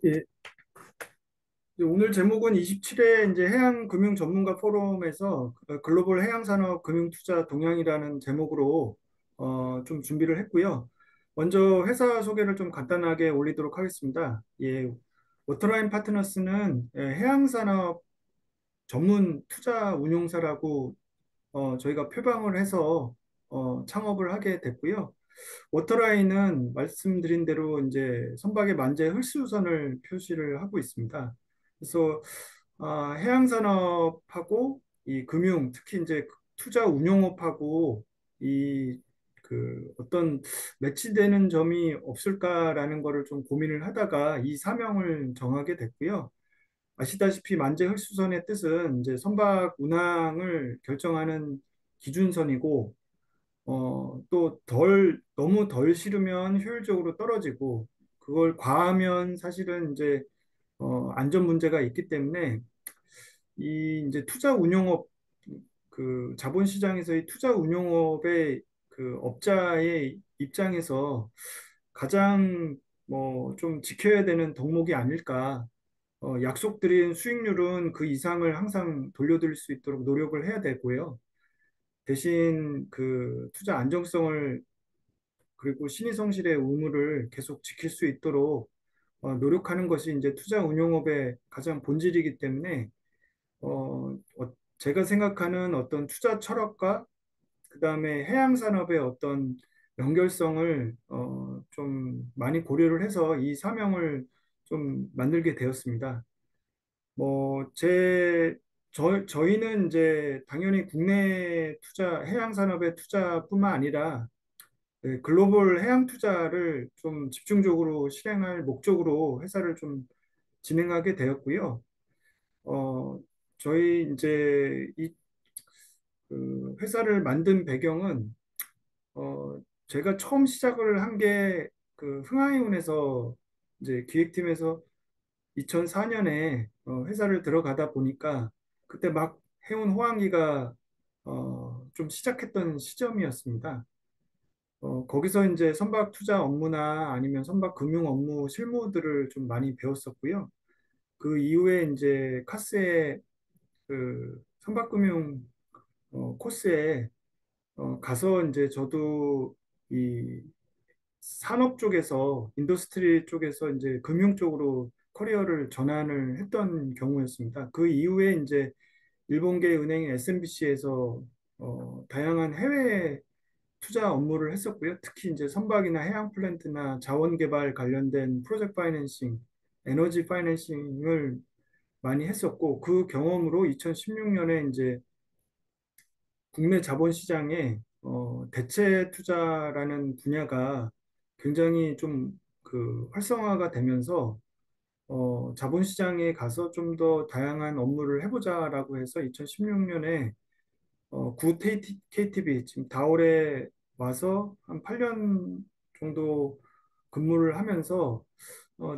예, 오늘 제목은 27회 이제 해양 금융 전문가 포럼에서 글로벌 해양 산업 금융 투자 동향이라는 제목으로 좀 준비를 했고요. 먼저 회사 소개를 좀 간단하게 올리도록 하겠습니다. 워터라인 파트너스는 해양 산업 전문 투자 운용사라고 저희가 표방을 해서 창업을 하게 됐고요. 워터라인은 말씀드린 대로 이제 선박의 만재 홀수선을 표시를 하고 있습니다. 그래서 해양산업하고 이 금융, 특히 이제 투자 운용업하고 이 어떤 매치되는 점이 없을까라는 거를 좀 고민을 하다가 이 사명을 정하게 됐고요. 아시다시피 만재 홀수선의 뜻은 이제 선박 운항을 결정하는 기준선이고 또 너무 덜 실으면 효율적으로 떨어지고, 그걸 과하면 사실은 이제, 안전 문제가 있기 때문에, 이 이제 투자 운용업, 자본시장에서의 투자 운용업의 업자의 입장에서 가장 뭐 좀 지켜야 되는 덕목이 아닐까. 약속드린 수익률은 그 이상을 항상 돌려드릴 수 있도록 노력을 해야 되고요. 대신 투자 안정성을 그리고 신의 성실의 의무를 계속 지킬 수 있도록 노력하는 것이 이제 투자 운용업의 가장 본질이기 때문에 제가 생각하는 어떤 투자 철학과 그다음에 해양 산업의 어떤 연결성을 좀 많이 고려를 해서 이 사명을 좀 만들게 되었습니다. 뭐 저희는 이제 당연히 국내 투자 해양 산업의 투자뿐만 아니라 글로벌 해양 투자를 좀 집중적으로 실행할 목적으로 회사를 좀 진행하게 되었고요. 어, 저희 이제 회사를 만든 배경은 어, 제가 처음 시작을 한 게 흥하이온에서 이제 기획팀에서 2004년에 회사를 들어가다 보니까 그때 막 해운 호황기가 좀 시작했던 시점이었습니다. 거기서 이제 선박 투자 업무나 아니면 선박 금융 업무 실무들을 좀 많이 배웠었고요. 그 이후에 이제 카스의 선박 금융 코스에 가서 이제 저도 이 산업 쪽에서 인더스트리 쪽에서 이제 금융 쪽으로 커리어를 전환을 했던 경우였습니다. 그 이후에 이제 일본계 은행 SMBC에서 다양한 해외 투자 업무를 했었고요. 특히 이제 선박이나 해양 플랜트나 자원 개발 관련된 프로젝트 파이낸싱, 에너지 파이낸싱을 많이 했었고, 그 경험으로 2016년에 이제 국내 자본시장에 대체 투자라는 분야가 굉장히 좀 활성화가 되면서 자본시장에 가서 좀 더 다양한 업무를 해보자라고 해서 2016년에 구 KTB 지금 다올에 와서 한 8년 정도 근무를 하면서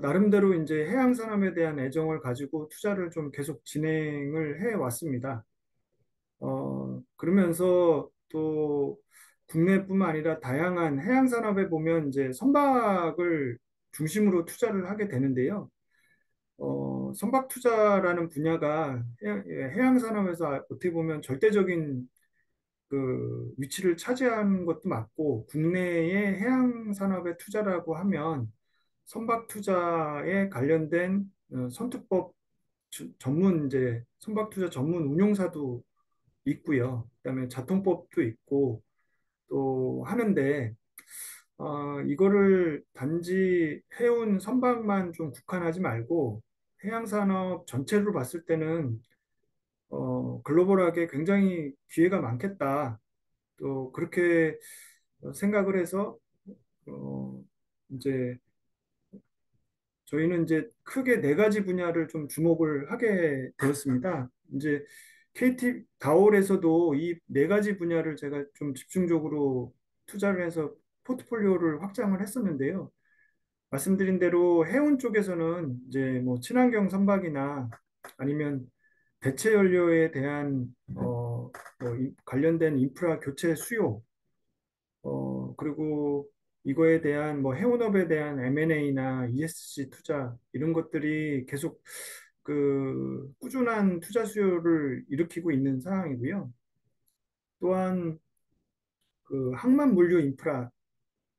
나름대로 이제 해양 산업에 대한 애정을 가지고 투자를 좀 계속 진행을 해 왔습니다. 그러면서 또 국내뿐만 아니라 다양한 해양 산업에 보면 이제 선박을 중심으로 투자를 하게 되는데요. 선박 투자라는 분야가 해양 산업에서 어떻게 보면 절대적인 위치를 차지하는 것도 맞고, 국내의 해양 산업에 투자라고 하면 선박 투자에 관련된 선투법 전문 이제 선박 투자 전문 운용사도 있고요. 그다음에 자통법도 있고 또 하는데, 이거를 단지 해운 선박만 좀 국한하지 말고 해양 산업 전체로 봤을 때는 글로벌하게 굉장히 기회가 많겠다. 또 그렇게 생각을 해서 어, 이제 저희는 이제 크게 네 가지 분야를 좀 주목을 하게 되었습니다. 이제 KT 다올에서도 이 네 가지 분야를 제가 좀 집중적으로 투자를 해서 포트폴리오를 확장을 했었는데요. 말씀드린 대로 해운 쪽에서는 이제 뭐 친환경 선박이나 아니면 대체 연료에 대한 관련된 인프라 교체 수요, 그리고 이거에 대한 뭐 해운업에 대한 M&A나 ESG 투자 이런 것들이 계속 그 꾸준한 투자 수요를 일으키고 있는 상황이고요. 또한 그 항만 물류 인프라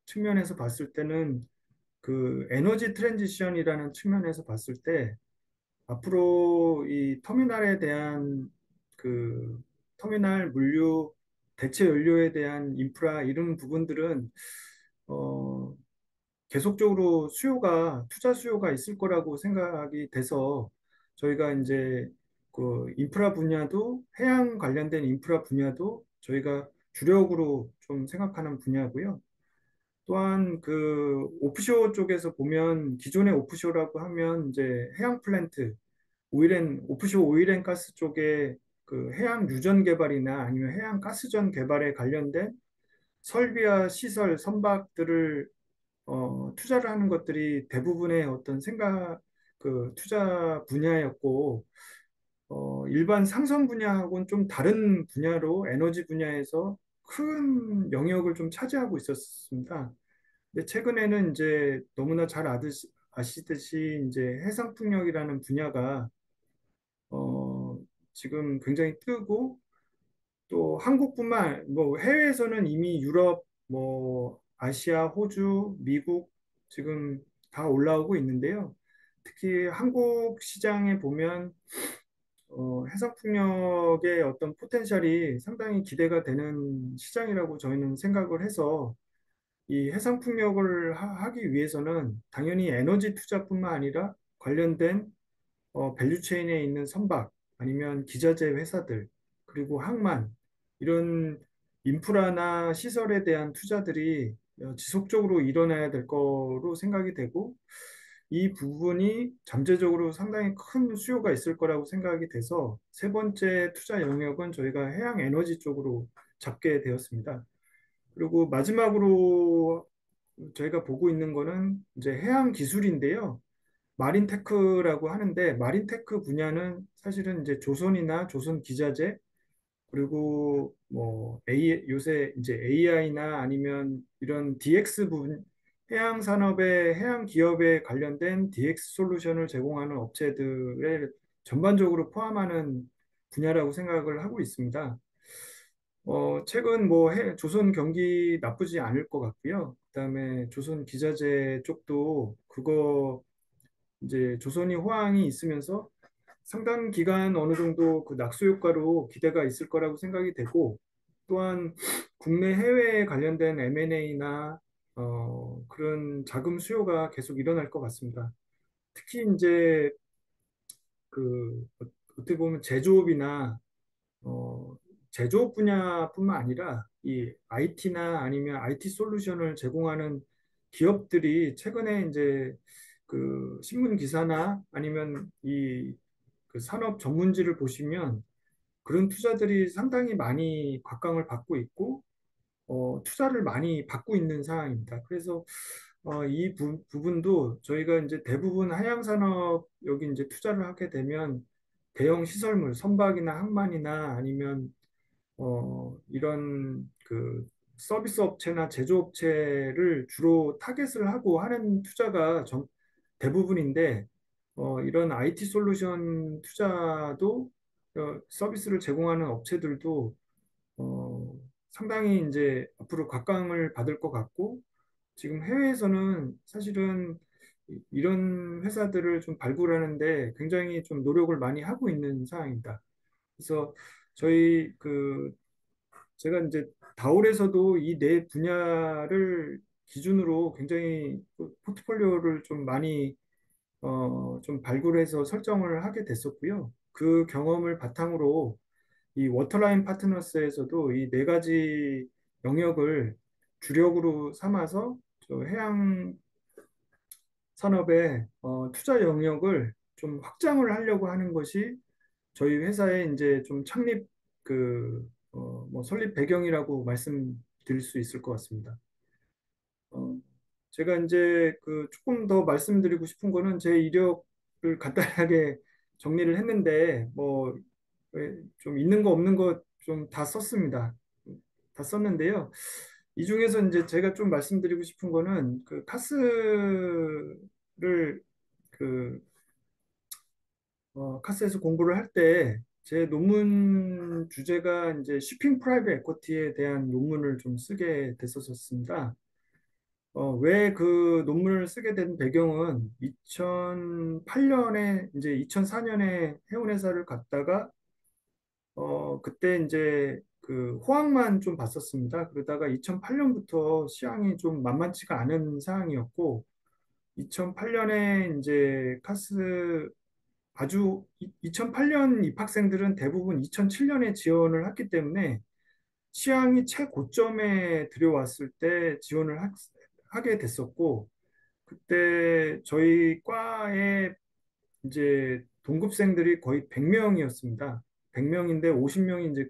측면에서 봤을 때는 그 에너지 트랜지션이라는 측면에서 봤을 때 앞으로 이 터미널에 대한 그 터미널 물류 대체 연료에 대한 인프라 이런 부분들은 어 계속적으로 투자 수요가 있을 거라고 생각이 돼서 저희가 이제 그 인프라 분야도 해양 관련된 인프라 분야도 저희가 주력으로 좀 생각하는 분야고요. 또한 그 오프쇼 쪽에서 보면 기존의 오프쇼라고 하면 이제 해양 플랜트, 오프쇼 오일앤가스 쪽에 그 해양 유전 개발이나 아니면 해양 가스전 개발에 관련된 설비와 시설, 선박들을 투자를 하는 것들이 대부분의 어떤 그 투자 분야였고, 일반 상선 분야하고는 좀 다른 분야로 에너지 분야에서 큰 영역을 좀 차지하고 있었습니다. 근데 최근에는 이제 너무나 잘 아시듯이 이제 해상풍력이라는 분야가 어, 지금 굉장히 뜨고 또 한국뿐만 뭐 해외에서는 이미 유럽, 뭐 아시아, 호주, 미국 지금 다 올라오고 있는데요. 특히 한국 시장에 보면 해상풍력의 어떤 포텐셜이 상당히 기대가 되는 시장이라고 저희는 생각을 해서 이 해상풍력을 하기 위해서는 당연히 에너지 투자뿐만 아니라 관련된 밸류체인에 있는 선박 아니면 기자재 회사들 그리고 항만 이런 인프라나 시설에 대한 투자들이 지속적으로 일어나야 될 거로 생각이 되고 이 부분이 잠재적으로 상당히 큰 수요가 있을 거라고 생각이 돼서 세 번째 투자 영역은 저희가 해양 에너지 쪽으로 잡게 되었습니다. 그리고 마지막으로 저희가 보고 있는 거는 이제 해양 기술인데요. 마린테크라고 하는데 마린테크 분야는 사실은 이제 조선이나 조선 기자재 그리고 뭐 요새 이제 AI나 아니면 이런 DX 부분 해양 산업의 해양 기업에 관련된 DX 솔루션을 제공하는 업체들을 전반적으로 포함하는 분야라고 생각을 하고 있습니다. 최근 뭐 조선 경기 나쁘지 않을 것 같고요. 그다음에 조선 기자재 쪽도 그거 이제 조선이 호황이 있으면서 상당 기간 어느 정도 그 낙수 효과로 기대가 있을 거라고 생각이 되고 또한 국내 해외에 관련된 M&A나 그런 자금 수요가 계속 일어날 것 같습니다. 특히 이제 그 어떻게 보면 제조업이나 어, 제조업 분야뿐만 아니라 이 IT나 아니면 IT 솔루션을 제공하는 기업들이 최근에 이제 그 신문 기사나 아니면 그 산업 전문지를 보시면 그런 투자들이 상당히 많이 곽광을 받고 있고 투자를 많이 받고 있는 상황입니다. 그래서 이 부분도 저희가 이제 대부분 하양산업 여기 이제 투자를 하게 되면 대형 시설물, 선박이나 항만이나 아니면 이런 그 서비스 업체나 제조업체를 주로 타겟을 하고 하는 투자가 대부분인데 이런 IT 솔루션 투자도 서비스를 제공하는 업체들도 상당히 이제 앞으로 각광을 받을 것 같고 지금 해외에서는 사실은 이런 회사들을 좀 발굴하는데 굉장히 좀 노력을 많이 하고 있는 상황입니다. 그래서 저희 제가 이제 다올에서도 이 네 분야를 기준으로 굉장히 포트폴리오를 좀 많이 좀 발굴해서 설정을 하게 됐었고요. 그 경험을 바탕으로 이 워터라인 파트너스에서도 이 네 가지 영역을 주력으로 삼아서 저 해양 산업의 투자 영역을 좀 확장을 하려고 하는 것이 저희 회사의 이제 좀 뭐 설립 배경이라고 말씀드릴 수 있을 것 같습니다. 어, 제가 이제 그 조금 더 말씀드리고 싶은 거는 제 이력을 간단하게 정리를 했는데 뭐 좀 있는 거 없는 거 좀 다 썼습니다. 다 썼는데요. 이 중에서 이제 제가 좀 말씀드리고 싶은 거는 그 카스를 그 카스에서 공부를 할 때 제 논문 주제가 이제 shipping private equity에 대한 논문을 좀 쓰게 됐었습니다. 왜 그 논문을 쓰게 된 배경은 2008년에 이제 2004년에 해운회사를 갔다가 그때 이제 그 호황만 좀 봤었습니다. 그러다가 2008년부터 시황이 좀 만만치가 않은 상황이었고 2008년에 이제 카스 아주 2008년 입학생들은 대부분 2007년에 지원을 했기 때문에 시황이 최고점에 들여왔을 때 지원을 하게 됐었고 그때 저희 과에 이제 동급생들이 거의 100명이었습니다. 100명인데 50명이 이제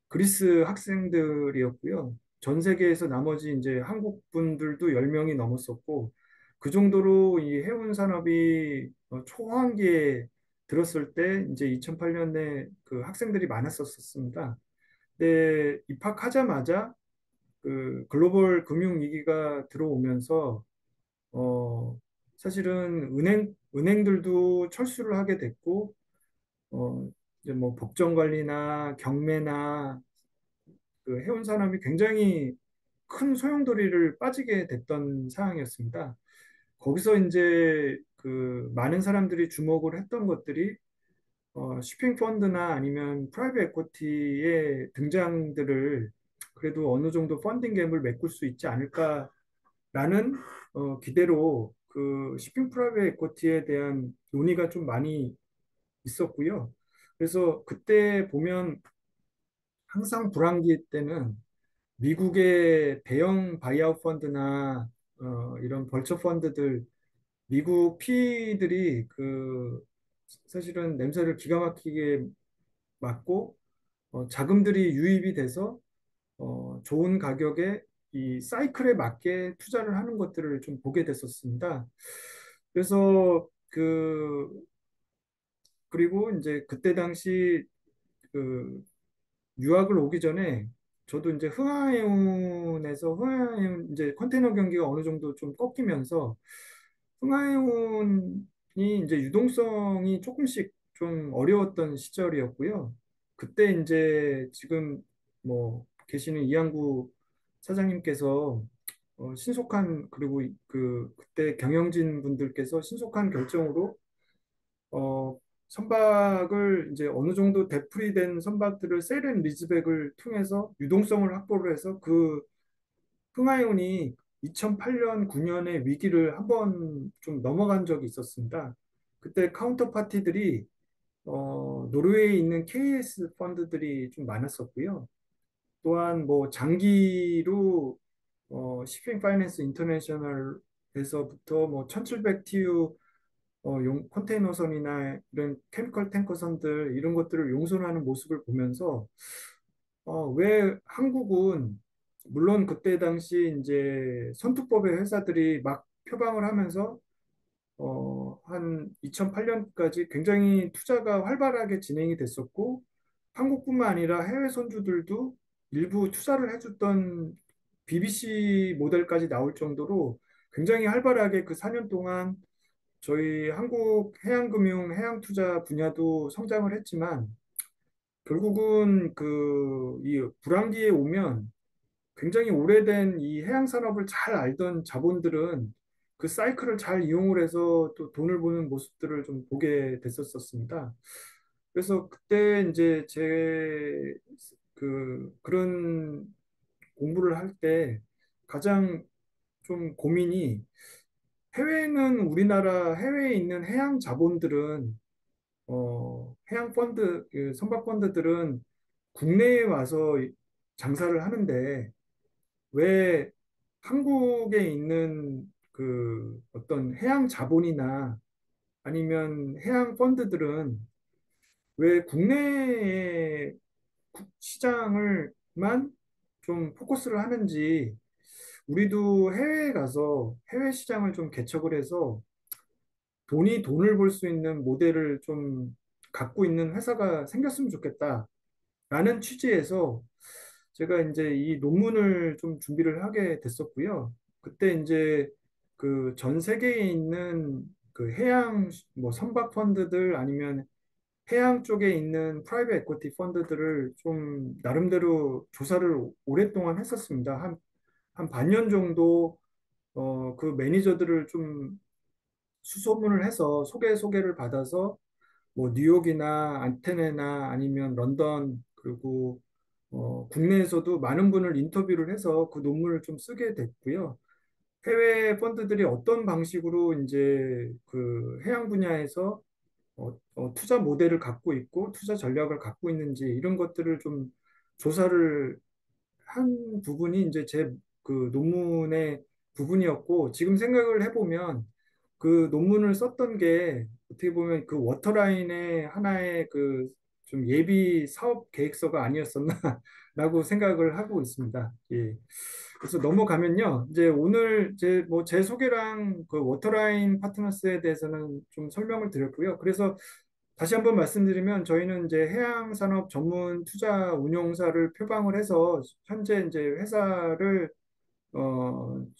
그리스 학생들이었고요. 전 세계에서 나머지 이제 한국 분들도 10명이 넘었었고 그 정도로 이 해운 산업이 초황기에 들었을 때 이제 2008년에 그 학생들이 많았었습니다. 근데 입학하자마자 그 글로벌 금융 위기가 들어오면서 어 사실은 은행들도 철수를 하게 됐고 이제 뭐 법정 관리나 경매나 그 해운 산업이 굉장히 큰 소용돌이를 빠지게 됐던 상황이었습니다. 거기서 이제 그 많은 사람들이 주목을 했던 것들이 쇼핑 펀드나 아니면 프라이빗 에코티의 등장들을 그래도 어느 정도 펀딩 갭을 메꿀 수 있지 않을까라는 기대로 그 쇼핑 프라이빗 에코티에 대한 논의가 좀 많이 있었고요. 그래서 그때 보면 항상 불황기 때는 미국의 대형 바이아웃 펀드나 이런 벌처 펀드들 미국 PE들이 그 사실은 냄새를 기가 막히게 맡고 자금들이 유입이 돼서 좋은 가격에 이 사이클에 맞게 투자를 하는 것들을 좀 보게 됐었습니다. 그래서 그리고 이제 그때 당시 그 유학을 오기 전에 저도 이제 흥하해운에서 흥하해운 이제 컨테이너 경기가 어느 정도 좀 꺾이면서 흥하해운이 이제 유동성이 조금씩 좀 어려웠던 시절이었고요. 그때 이제 지금 뭐 계시는 이항구 사장님께서 신속한 그리고 그때 경영진 분들께서 신속한 결정으로 선박을 이제 어느 정도 되프리된 선박들을 세일앤 리즈백을 통해서 유동성을 확보를 해서 그 흥하해운이 2008년, 9년의 위기를 한번 좀 넘어간 적이 있었습니다. 그때 카운터 파티들이 노르웨이에 있는 KS 펀드들이 좀 많았었고요. 또한 뭐 장기로 시핑 파이낸스 인터내셔널에서부터 뭐 1700TU 컨테이너선이나 이런 케미컬 탱커선들 이런 것들을 용선하는 모습을 보면서 왜 한국은 물론 그때 당시 이제 선투법의 회사들이 막 표방을 하면서 한 2008년까지 굉장히 투자가 활발하게 진행이 됐었고 한국뿐만 아니라 해외 선주들도 일부 투자를 해줬던 BBC 모델까지 나올 정도로 굉장히 활발하게 그 4년 동안 저희 한국 해양금융, 해양투자 분야도 성장을 했지만 결국은 이 불황기에 오면 굉장히 오래된 이 해양산업을 잘 알던 자본들은 그 사이클을 잘 이용을 해서 또 돈을 버는 모습들을 좀 보게 됐었습니다. 그래서 그때 이제 그런 공부를 할 때 가장 좀 고민이 해외에 있는 해양 자본들은 해양 펀드, 그 선박 펀드들은 국내에 와서 장사를 하는데 왜 한국에 있는 그 어떤 해양 자본이나 아니면 해양 펀드들은 왜 국내의 시장을만 좀 포커스를 하는지 우리도 해외에 가서 해외 시장을 좀 개척을 해서 돈을 벌 수 있는 모델을 좀 갖고 있는 회사가 생겼으면 좋겠다라는 취지에서 제가 이제 이 논문을 좀 준비를 하게 됐었고요. 그때 이제 그 전 세계에 있는 그 해양 뭐 선박 펀드들 아니면 해양 쪽에 있는 프라이빗 에quity 펀드들을 좀 나름대로 조사를 오랫동안 했었습니다. 한 반년 정도 그 매니저들을 좀 수소문을 해서 소개를 받아서 뭐 뉴욕이나 아테네나 아니면 런던 그리고 국내에서도 많은 분을 인터뷰를 해서 그 논문을 좀 쓰게 됐고요. 해외 펀드들이 어떤 방식으로 이제 그 해양 분야에서 투자 모델을 갖고 있고 투자 전략을 갖고 있는지 이런 것들을 좀 조사를 한 부분이 이제 제 그 논문의 부분이었고 지금 생각을 해보면 그 논문을 썼던 게 어떻게 보면 그 워터라인의 하나의 그 좀 예비 사업 계획서가 아니었었나라고 생각을 하고 있습니다. 예. 그래서 넘어가면요. 이제 오늘 제 소개랑 그 워터라인 파트너스에 대해서는 좀 설명을 드렸고요. 그래서 다시 한번 말씀드리면 저희는 이제 해양산업 전문 투자 운용사를 표방을 해서 현재 이제 회사를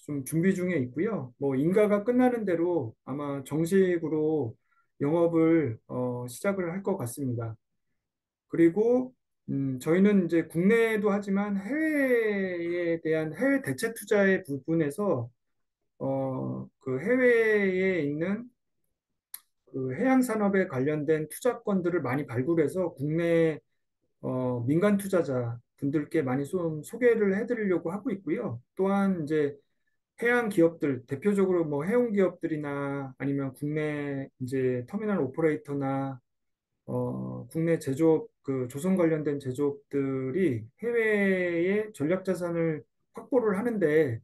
좀 준비 중에 있고요. 뭐 인가가 끝나는 대로 아마 정식으로 영업을 시작을 할 것 같습니다. 그리고 저희는 이제 국내에도 하지만 해외에 대한 해외 대체 투자의 부분에서 그 해외에 있는 그 해양 산업에 관련된 투자권들을 많이 발굴해서 국내 민간 투자자 분들께 많이 좀 소개를 해드리려고 하고 있고요. 또한 이제 해양 기업들, 대표적으로 뭐 해운 기업들이나 아니면 국내 이제 터미널 오퍼레이터나 국내 제조업, 그 조선 관련된 제조업들이 해외에 전략 자산을 확보를 하는데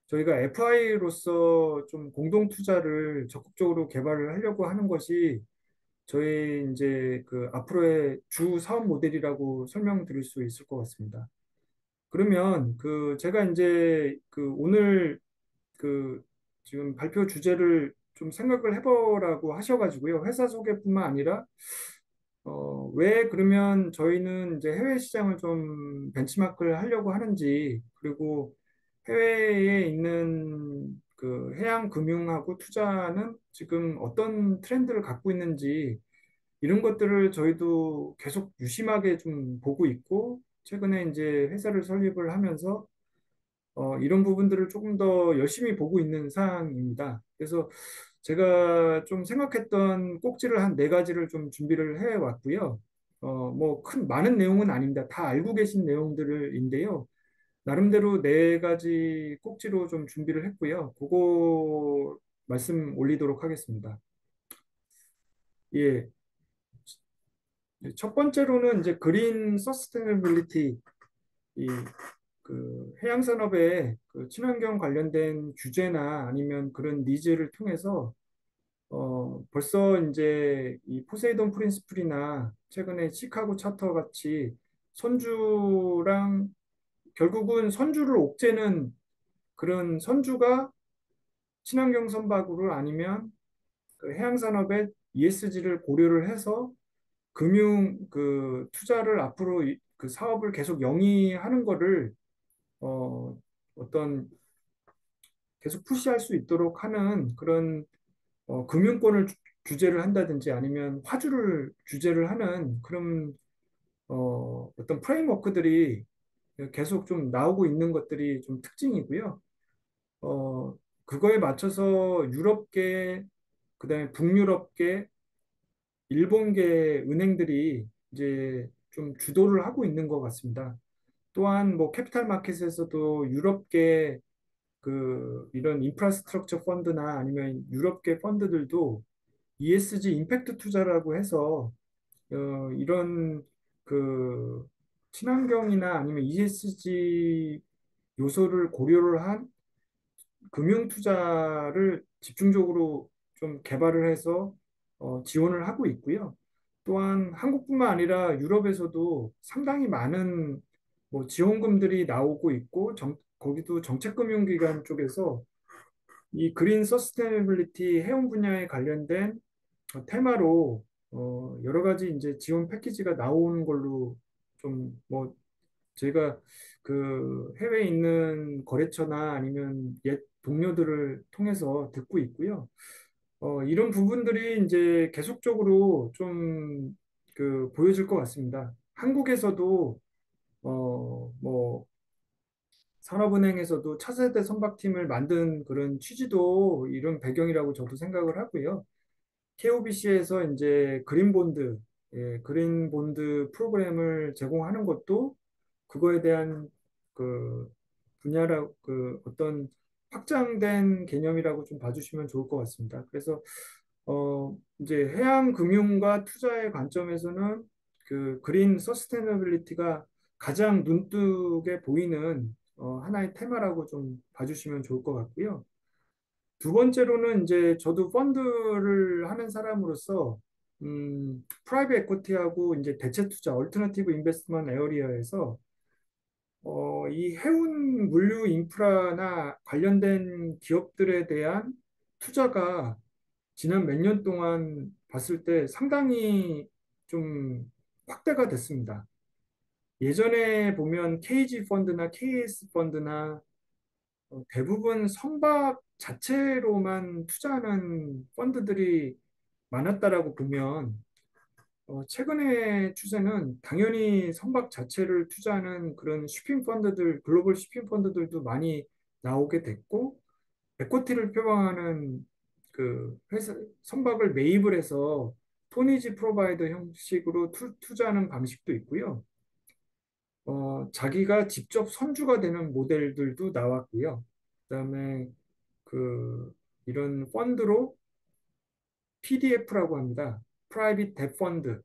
저희가 FI로서 좀 공동 투자를 적극적으로 개발을 하려고 하는 것이 저희 이제 그 앞으로의 주 사업 모델이라고 설명드릴 수 있을 것 같습니다. 그러면 그 제가 이제 그 오늘 그 지금 발표 주제를 좀 생각을 해보라고 하셔가지고요. 회사 소개뿐만 아니라 왜 그러면 저희는 이제 해외 시장을 좀 벤치마크를 하려고 하는지, 그리고 해외에 있는 그 해양 금융하고 투자는 지금 어떤 트렌드를 갖고 있는지, 이런 것들을 저희도 계속 유심하게 좀 보고 있고, 최근에 이제 회사를 설립을 하면서 이런 부분들을 조금 더 열심히 보고 있는 상황입니다. 그래서 제가 좀 생각했던 꼭지를 한 네 가지를 좀 준비를 해 왔고요. 뭐 많은 내용은 아닙니다. 다 알고 계신 내용들인데요. 나름대로 네 가지 꼭지로 좀 준비를 했고요. 그거 말씀 올리도록 하겠습니다. 예. 첫 번째로는 이제 그린 서스테너빌리티, 이 그 해양 산업의 그 친환경 관련된 규제나 아니면 그런 니즈를 통해서 벌써 이제 이 포세이돈 프린시플이나 최근에 시카고 차터 같이 선주랑 결국은 선주를 옥죄는 그런 선주가 친환경 선박으로 아니면 그 해양 산업의 ESG를 고려를 해서 금융 그 투자를 앞으로 그 사업을 계속 영위하는 거를 어, 어떤 계속 푸시할 수 있도록 하는 그런 금융권을 규제를 한다든지 아니면 화주를 규제를 하는 그런 어떤 프레임워크들이 계속 좀 나오고 있는 것들이 좀 특징이고요. 그거에 맞춰서 유럽계, 그다음에 북유럽계, 일본계 은행들이 이제 좀 주도를 하고 있는 것 같습니다. 또한 뭐 캐피탈 마켓에서도 유럽계 그 이런 인프라스트럭처 펀드나 아니면 유럽계 펀드들도 ESG 임팩트 투자라고 해서 이런 그 친환경이나 아니면 ESG 요소를 고려를 한 금융 투자를 집중적으로 좀 개발을 해서 지원을 하고 있고요. 또한 한국뿐만 아니라 유럽에서도 상당히 많은 뭐 지원금들이 나오고 있고 거기도 정책금융기관 쪽에서 이 그린 서스테이너빌리티 해운 분야에 관련된 테마로 여러 가지 이제 지원 패키지가 나오는 걸로 좀뭐 제가 그 해외에 있는 거래처나 아니면 옛 동료들을 통해서 듣고 있고요. 이런 부분들이 이제 계속적으로 좀 그 보여질 것 같습니다. 한국에서도 뭐 산업은행에서도 차세대 선박팀을 만든 그런 취지도 이런 배경이라고 저도 생각을 하고요. KOBC에서 이제 그린본드, 그린본드 프로그램을 제공하는 것도 그거에 대한 그 분야라 그 어떤 확장된 개념이라고 좀 봐주시면 좋을 것 같습니다. 그래서 이제 해양 금융과 투자의 관점에서는 그 그린 서스테너빌리티가 가장 눈뜨게 보이는 하나의 테마라고 좀 봐주시면 좋을 것 같고요. 두 번째로는 이제 저도 펀드를 하는 사람으로서 프라이빗 에코티하고 이제 대체 투자, 얼터너티브 인베스트먼트 에어리어에서 이 해운 물류 인프라나 관련된 기업들에 대한 투자가 지난 몇 년 동안 봤을 때 상당히 좀 확대가 됐습니다. 예전에 보면 KG 펀드나 KS 펀드나 대부분 선박 자체로만 투자하는 펀드들이 많았다라고 보면 최근의 추세는 당연히 선박 자체를 투자하는 그런 쇼핑 펀드들, 글로벌 쇼핑 펀드들도 많이 나오게 됐고, 에코티를 표방하는 그 회사, 선박을 매입을 해서 토니지 프로바이더 형식으로 투자하는 방식도 있고요. 자기가 직접 선주가 되는 모델들도 나왔고요. 그다음에 그 이런 펀드로 PDF라고 합니다. Private Debt Fund.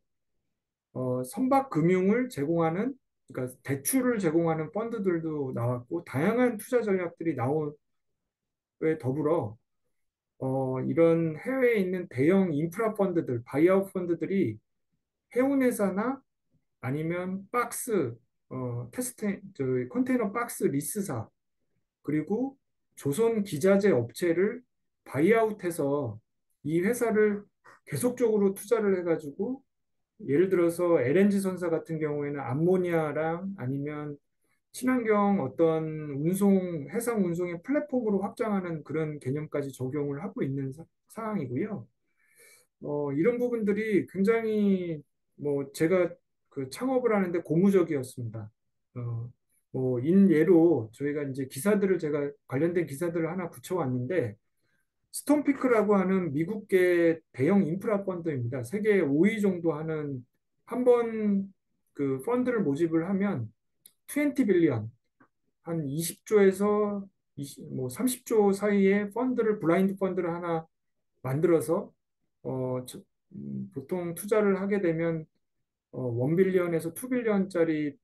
선박 금융을 제공하는, 그러니까 대출을 제공하는 펀드들도 나왔고, 다양한 투자 전략들이 나오에 더불어, 이런 해외에 있는 대형 인프라 펀드들, 바이아웃 펀드들이 해운회사나 아니면 컨테이너 박스 리스사, 그리고 조선 기자재 업체를 바이아웃해서 이 회사를 계속적으로 투자를 해가지고 예를 들어서 LNG 선사 같은 경우에는 암모니아랑 아니면 친환경 어떤 해상 운송의 플랫폼으로 확장하는 그런 개념까지 적용을 하고 있는 상황이고요. 이런 부분들이 굉장히 뭐 제가 그 창업을 하는데 고무적이었습니다. 어, 인예로 저희가 이제 기사들을 제가 관련된 기사들을 하나 붙여왔는데 스톤피크라고 하는 미국계 대형 인프라 펀드입니다. 세계 5위 정도 하는 한 번 그 펀드를 모집을 하면 20 빌리언 한 20조에서 20, 30조 사이의 블라인드 펀드를 하나 만들어서 보통 투자를 하게 되면 1 빌리언에서 2 빌리언짜리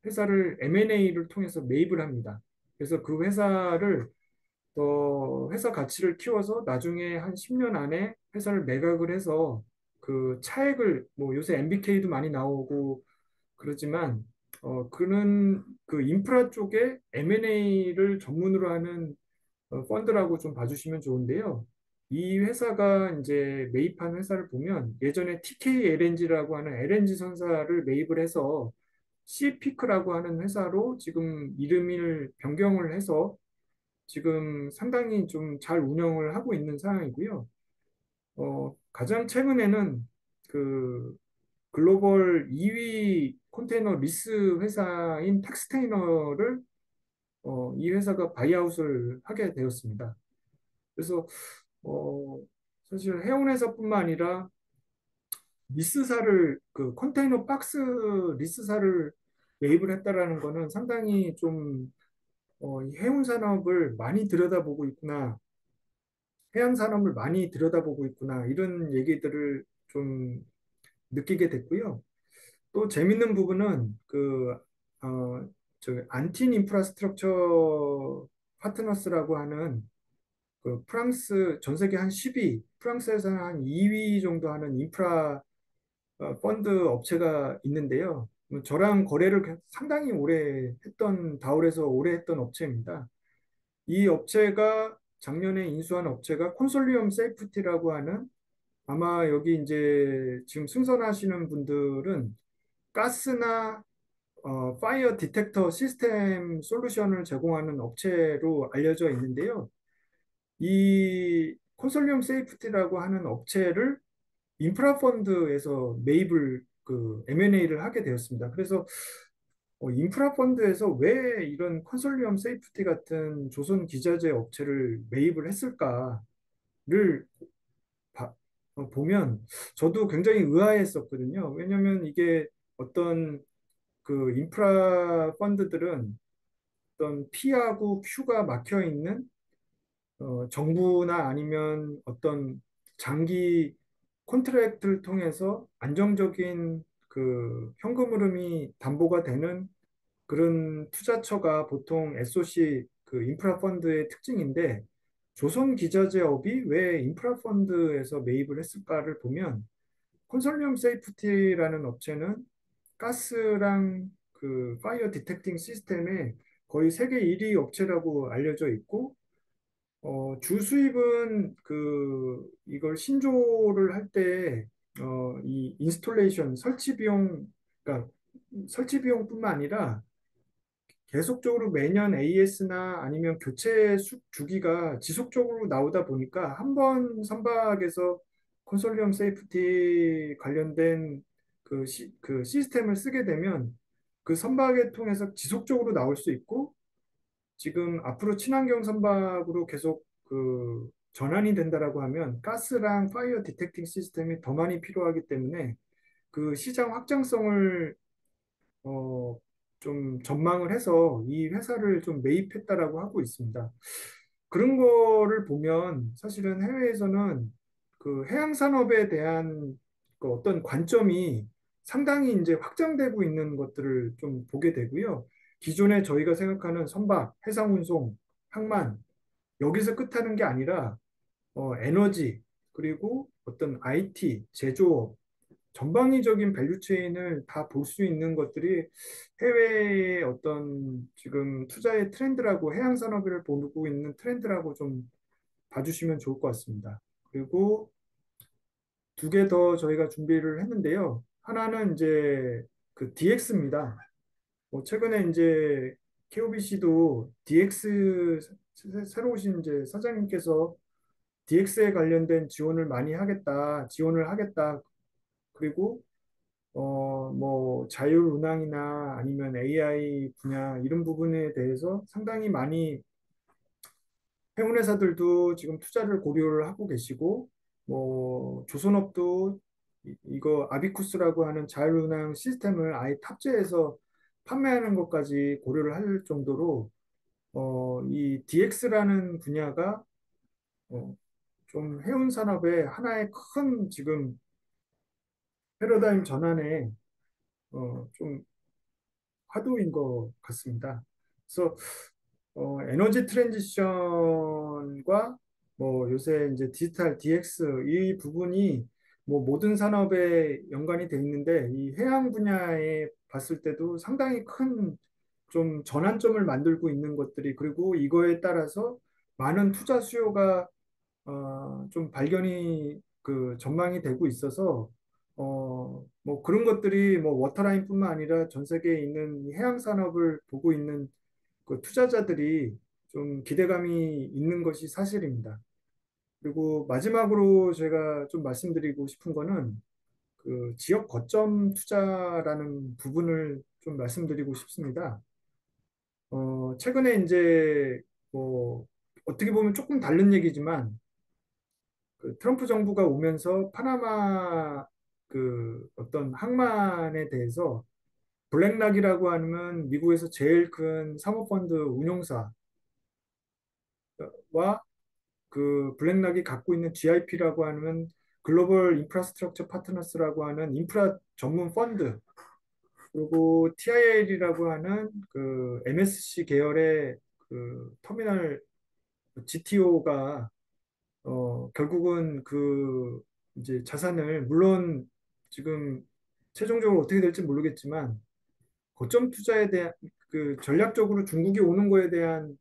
회사를 M&A를 통해서 매입을 합니다. 그래서 그 회사를 회사 가치를 키워서 나중에 한 10년 안에 회사를 매각을 해서 그 차액을 뭐 요새 MBK도 많이 나오고 그러지만 그는 그 인프라 쪽에 M&A를 전문으로 하는 펀드라고 좀 봐주시면 좋은데요. 이 회사가 이제 매입한 회사를 보면 예전에 TKLNG라고 하는 LNG 선사를 매입을 해서 시피크라고 하는 회사로 지금 이름을 변경을 해서 지금 상당히 좀 잘 운영을 하고 있는 상황이고요. 가장 최근에는 그 글로벌 2위 컨테이너 리스 회사인 텍스테이너를 이 회사가 바이아웃을 하게 되었습니다. 그래서 어, 사실 해운회사뿐만 아니라 그 컨테이너 박스 리스사를 매입을 했다라는 거는 상당히 좀 이 해운 산업을 많이 들여다보고 있구나, 해양 산업을 많이 들여다보고 있구나 이런 얘기들을 좀 느끼게 됐고요. 또 재밌는 부분은 안틴 인프라스트럭처 파트너스라고 하는 그 프랑스 전 세계 한 10위, 프랑스에서는 한 2위 정도 하는 인프라 펀드 업체가 있는데요. 저랑 거래를 상당히 오래 했던 다울에서 오래 했던 업체입니다. 이 업체가 작년에 인수한 업체가 콘솔리엄 세이프티라고 하는, 아마 여기 이제 지금 승선하시는 분들은 가스나 파이어 디텍터 시스템 솔루션을 제공하는 업체로 알려져 있는데요. 이 콘솔리움 세이프티라고 하는 업체를 인프라 펀드에서 매입을 M&A를 하게 되었습니다. 그래서 인프라 펀드에서 왜 이런 컨sortium 세이프티 같은 조선 기자재 업체를 매입을 했을까를 봐- 보면 저도 굉장히 의아했었거든요. 왜냐하면 이게 어떤 인프라 펀드들은 어떤 P하고 Q가 막혀 있는 정부나 아니면 어떤 장기 콘트랙트를 통해서 안정적인 현금 흐름이 담보가 되는 그런 투자처가 보통 SOC 인프라 펀드의 특징인데 조선 기자재업이 왜 인프라 펀드에서 매입을 했을까를 보면 콘솔리움 세이프티라는 업체는 가스랑 파이어 디텍팅 시스템에 거의 세계 1위 업체라고 알려져 있고 주 수입은 이걸 신조를 할 때 이 인스톨레이션 설치 비용 그러니까 설치 비용뿐만 아니라 계속적으로 매년 AS나 아니면 교체 주기가 지속적으로 나오다 보니까 한 번 선박에서 컨소리엄 세이프티 관련된 그 시스템을 쓰게 되면 그 선박을 통해서 지속적으로 나올 수 있고 지금 앞으로 친환경 선박으로 계속 전환이 된다라고 하면 가스랑 파이어 디텍팅 시스템이 더 많이 필요하기 때문에 그 시장 확장성을 어, 좀 전망을 해서 이 회사를 좀 매입했다라고 하고 있습니다. 그런 거를 보면 사실은 해외에서는 해양 산업에 대한 어떤 관점이 상당히 이제 확장되고 있는 것들을 좀 보게 되고요. 기존에 저희가 생각하는 선박, 해상 운송, 항만 여기서 끝하는 게 아니라 에너지 그리고 어떤 IT, 제조업 전방위적인 밸류체인을 다 볼 수 있는 것들이 해외의 어떤 지금 투자의 트렌드라고 해양 산업을 보고 있는 트렌드라고 좀 봐주시면 좋을 것 같습니다. 그리고 두 개 더 저희가 준비를 했는데요. 하나는 이제 DX입니다. 최근에 이제 KOBC도 DX 새로 오신 이제 사장님께서 DX에 관련된 지원을 하겠다. 그리고 뭐 자율운항이나 아니면 AI 분야 이런 부분에 대해서 상당히 많이 해운 회사들도 지금 투자를 고려를 하고 계시고 뭐 조선업도 이거 아비쿠스라고 하는 자율운항 시스템을 아예 탑재해서 판매하는 것까지 고려를 할 정도로 이 DX라는 분야가 어, 좀 해운 산업의 하나의 큰 지금 패러다임 전환에 좀 화두인 것 같습니다. 그래서 에너지 트랜지션과 뭐 요새 이제 디지털 DX 이 부분이 뭐 모든 산업에 연관이 돼 있는데 이 해양 분야에 봤을 때도 상당히 큰 좀 전환점을 만들고 있는 것들이 그리고 이거에 따라서 많은 투자 수요가 좀 발견이 전망이 되고 있어서 뭐 그런 것들이 뭐 워터라인뿐만 아니라 전 세계에 있는 이 해양 산업을 보고 있는 투자자들이 좀 기대감이 있는 것이 사실입니다. 그리고 마지막으로 제가 좀 말씀드리고 싶은 거는 지역 거점 투자라는 부분을 좀 말씀드리고 싶습니다. 최근에 이제 뭐 어떻게 보면 조금 다른 얘기지만 트럼프 정부가 오면서 파나마 어떤 항만에 대해서 블랙락이라고 하는 미국에서 제일 큰 사모펀드 운용사와 블랙락이 갖고 있는 GIP라고 하는 글로벌 인프라스트럭처 파트너스라고 하는 인프라 전문 펀드 그리고 TIL이라고 하는 MSC 계열의 터미널 GTO가 결국은 이제 자산을 물론 지금 최종적으로 어떻게 될지 모르겠지만 거점 투자에 대한 전략적으로 중국이 오는 거에 대한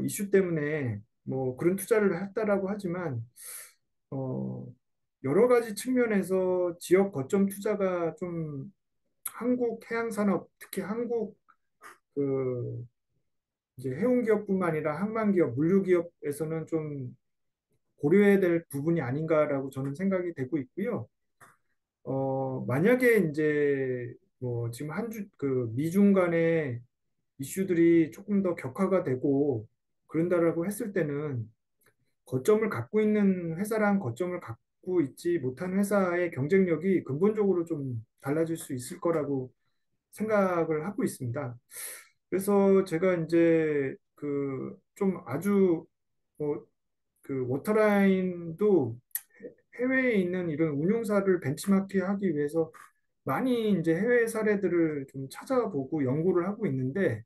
이슈 때문에 뭐 그런 투자를 했다라고 하지만 어, 여러 가지 측면에서 지역 거점 투자가 좀 한국 해양산업, 특히 한국 그 이제 해운기업뿐만 아니라 항만기업, 물류기업에서는 좀 고려해야 될 부분이 아닌가라고 저는 생각이 되고 있고요. 만약에 이제 뭐 지금 미중 간의 이슈들이 조금 더 격화가 되고 그런다라고 했을 때는 거점을 갖고 있는 회사랑 거점을 갖고 있지 못한 회사의 경쟁력이 근본적으로 좀 달라질 수 있을 거라고 생각을 하고 있습니다. 그래서 제가 이제 그 좀 아주 뭐 그 워터라인도 해외에 있는 이런 운용사를 벤치마킹하기 위해서 많이 이제 해외 사례들을 좀 찾아보고 연구를 하고 있는데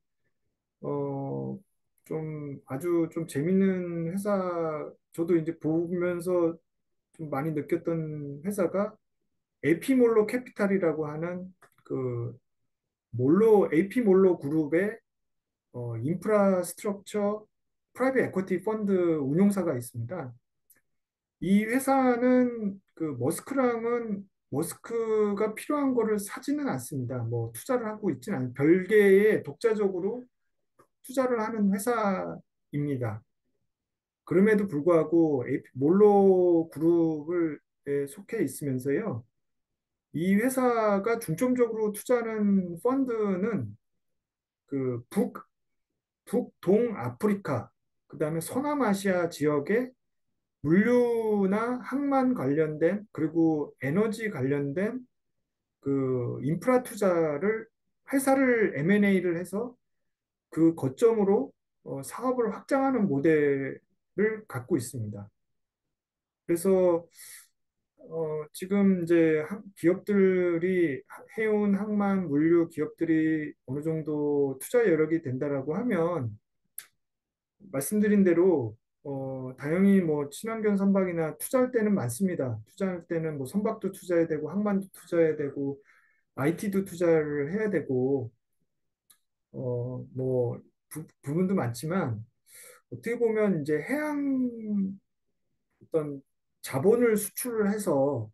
어, 좀 아주 좀 재밌는 회사 저도 이제 보면서 좀 많이 느꼈던 회사가 AP 몰로 캐피탈이라고 하는 그 AP 몰로 그룹의 인프라스트럭처 프라이빗 에쿼티 펀드 운용사가 있습니다. 이 회사는 머스크가 필요한 거를 사지는 않습니다. 뭐 투자를 하고 있지는 않아요. 별개의 독자적으로 투자를 하는 회사입니다. 그럼에도 불구하고 몰로 그룹을 속해 있으면서요. 이 회사가 중점적으로 투자하는 펀드는 그 북동아프리카, 그다음에 서남아시아 지역의 물류나 항만 관련된 그리고 에너지 관련된 그 인프라 투자를 회사를 M&A를 해서 그 거점으로 사업을 확장하는 모델을 갖고 있습니다. 그래서 지금 이제 기업들이 해운 항만 물류 기업들이 어느 정도 투자 여력이 된다라고 하면 말씀드린 대로 다행히 뭐 친환경 선박이나 투자할 때는 많습니다. 투자할 때는 뭐 선박도 투자해야 되고 항만도 투자해야 되고 IT도 투자를 해야 되고 뭐 부분도 많지만 어떻게 보면 이제 해양 어떤 자본을 수출을 해서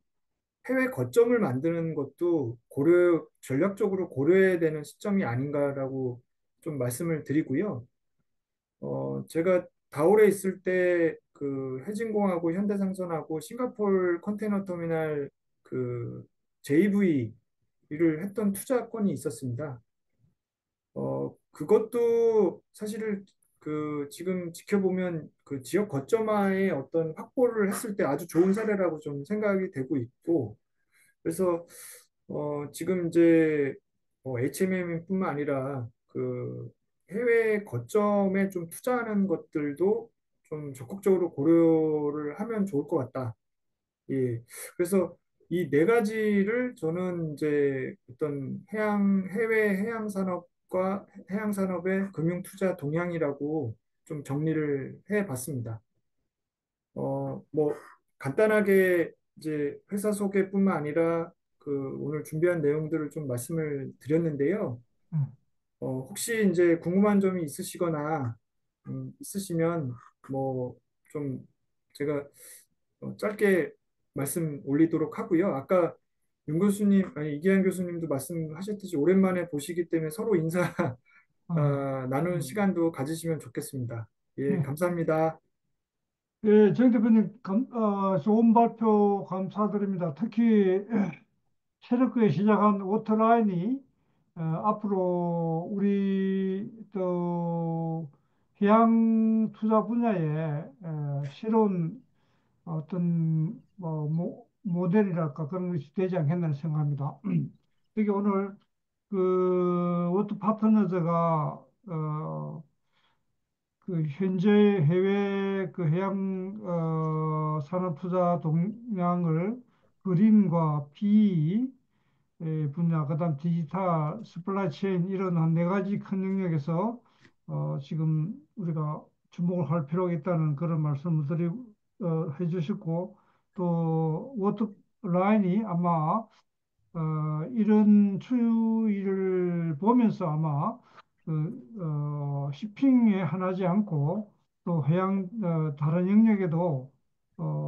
해외 거점을 만드는 것도 전략적으로 고려해야 되는 시점이 아닌가라고 좀 말씀을 드리고요. 제가 다올에 있을 때 그 해진공하고 현대상선하고 싱가포르 컨테이너 터미널 그 JV를 했던 투자건이 있었습니다. 그것도 사실은 그 지금 지켜보면 그 지역 거점화의 어떤 확보를 했을 때 아주 좋은 사례라고 좀 생각이 되고 있고, 그래서 지금 이제 HMM뿐만 아니라 그 해외 거점에 좀 투자하는 것들도 좀 적극적으로 고려를 하면 좋을 것 같다. 예. 그래서 이 네 가지를 저는 이제 어떤 해외 해양 산업과 해양 산업의 금융 투자 동향이라고 좀 정리를 해 봤습니다. 뭐 간단하게 이제 회사 소개뿐만 아니라 그 오늘 준비한 내용들을 좀 말씀을 드렸는데요. 음. 혹시 이제 궁금한 점이 있으시거나 있으시면 뭐 좀 제가 짧게 말씀 올리도록 하고요. 아까 윤 교수님, 아니 이기환 교수님도 말씀하셨듯이 오랜만에 보시기 때문에 서로 인사 어, 나누는 음. 시간도 가지시면 좋겠습니다. 예, 예, 감사합니다. 예, 정 대표님, 좋은 발표 감사드립니다. 특히 새롭게 시작한 워터라인이 앞으로 우리 또 해양 투자 분야에 새로운 어떤 모델이랄까 그런 것이 되지 않겠나 생각합니다. 특히 오늘 그 워터 파트너즈가 그 현재 해외 그 해양 산업 투자 동향을 그린과 비 분야, 그다음 디지털, 스플라이 체인 이런 한 네 가지 큰 영역에서 지금 우리가 주목을 할 필요가 있다는 그런 말씀을 해주셨고 또 워터 라인이 아마 이런 추이를 보면서 아마 shipping에 한하지 않고 또 해양 다른 영역에도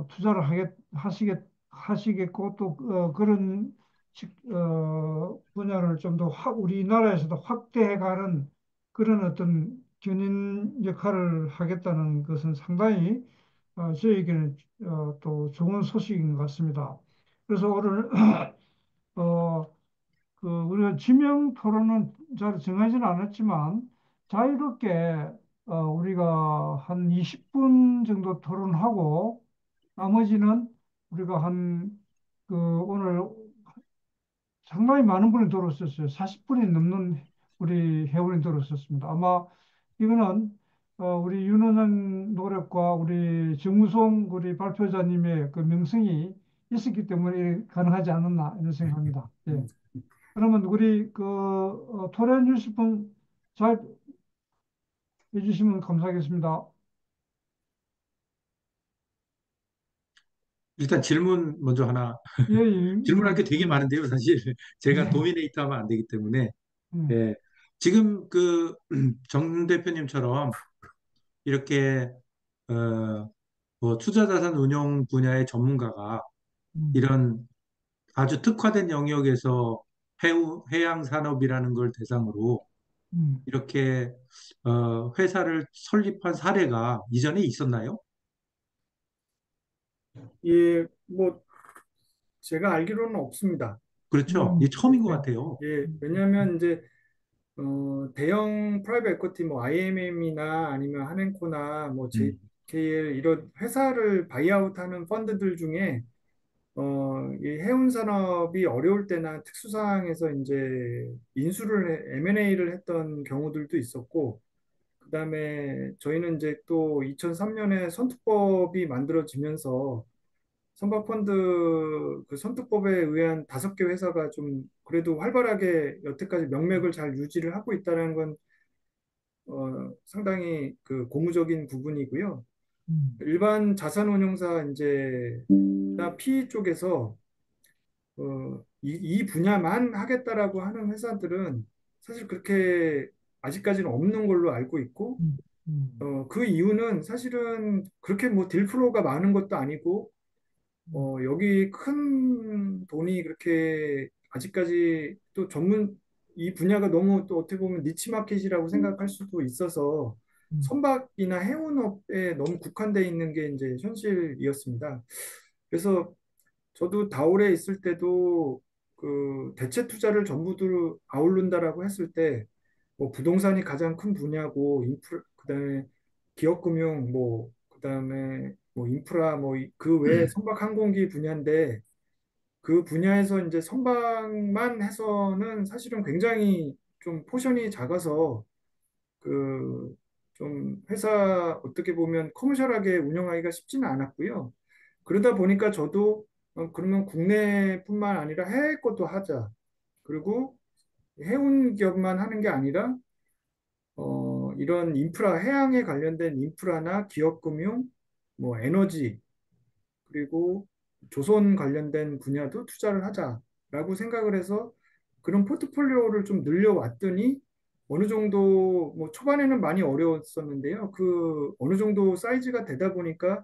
투자를 하시겠고 또 그런 분야를 좀 더 우리나라에서도 확대해가는 그런 어떤 견인 역할을 하겠다는 것은 상당히 저에게는 또 좋은 소식인 것 같습니다. 그래서 오늘 어, 우리가 지명 토론은 잘 정하지는 않았지만 자유롭게 우리가 한 20분 정도 토론하고 나머지는 우리가 오늘 상당히 많은 분이 들어오셨어요. 40분이 넘는 우리 회원이 들어오셨습니다. 아마 이거는 우리 윤은은 노력과 우리 정우성 우리 발표자님의 그 명성이 있었기 때문에 가능하지 않았나 이런 생각합니다. 예. 그러면 우리 토론 주실 분 잘 해주시면 감사하겠습니다. 일단 질문 먼저 하나. 예, 예, 질문할 게 되게 많은데요, 사실. 제가 예, 도미네이트 하면 안 되기 때문에. 예, 예. 지금 정 대표님처럼 이렇게, 뭐 투자자산 운용 분야의 전문가가 음, 이런 아주 특화된 영역에서 해양 산업이라는 걸 대상으로 음. 이렇게, 회사를 설립한 사례가 이전에 있었나요? 예, 뭐 제가 알기로는 없습니다. 그렇죠. 이게 음, 처음인 것 예, 같아요. 예, 음, 왜냐하면 이제 대형 프라이빗 에쿼티 뭐 IMM이나 아니면 하넨코나 뭐 음, JKL 이런 회사를 바이아웃하는 펀드들 중에 이 해운 산업이 어려울 때나 특수 상황에서 이제 M&A를 했던 경우들도 있었고, 그다음에 저희는 이제 또 2003년에 선투법이 만들어지면서 선박펀드 그 선투법에 의한 5개 회사가 좀 그래도 활발하게 여태까지 명맥을 잘 유지를 하고 있다는 건 상당히 그 고무적인 부분이고요. 음, 일반 자산운용사 이제 나 PE 쪽에서 이 분야만 하겠다라고 하는 회사들은 사실 그렇게 아직까지는 없는 걸로 알고 있고, 음, 음, 그 이유는 사실은 그렇게 뭐 딜플로우가 많은 것도 아니고, 음, 여기 큰 돈이 그렇게 아직까지 또 이 분야가 너무 또 어떻게 보면 니치 마켓이라고 생각할 수도 있어서 음, 선박이나 해운업에 너무 국한되어 있는 게 이제 현실이었습니다. 그래서 저도 다올에 있을 때도 그 대체 투자를 전부 아우른다라고 했을 때 뭐 부동산이 가장 큰 분야고 그다음에 기업금융 뭐 그다음에 뭐 인프라 뭐 그 외에 선박 항공기 분야인데 그 분야에서 이제 선박만 해서는 사실은 굉장히 좀 포션이 작아서 그 좀 회사 어떻게 보면 커머셜하게 운영하기가 쉽지는 않았고요. 그러다 보니까 저도 그러면 국내뿐만 아니라 해외 것도 하자. 그리고 해운 기업만 하는 게 아니라 이런 인프라, 해양에 관련된 인프라나 기업금융, 뭐 에너지, 그리고 조선 관련된 분야도 투자를 하자라고 생각을 해서 그런 포트폴리오를 좀 늘려왔더니 어느 정도 뭐 초반에는 많이 어려웠었는데요. 그 어느 정도 사이즈가 되다 보니까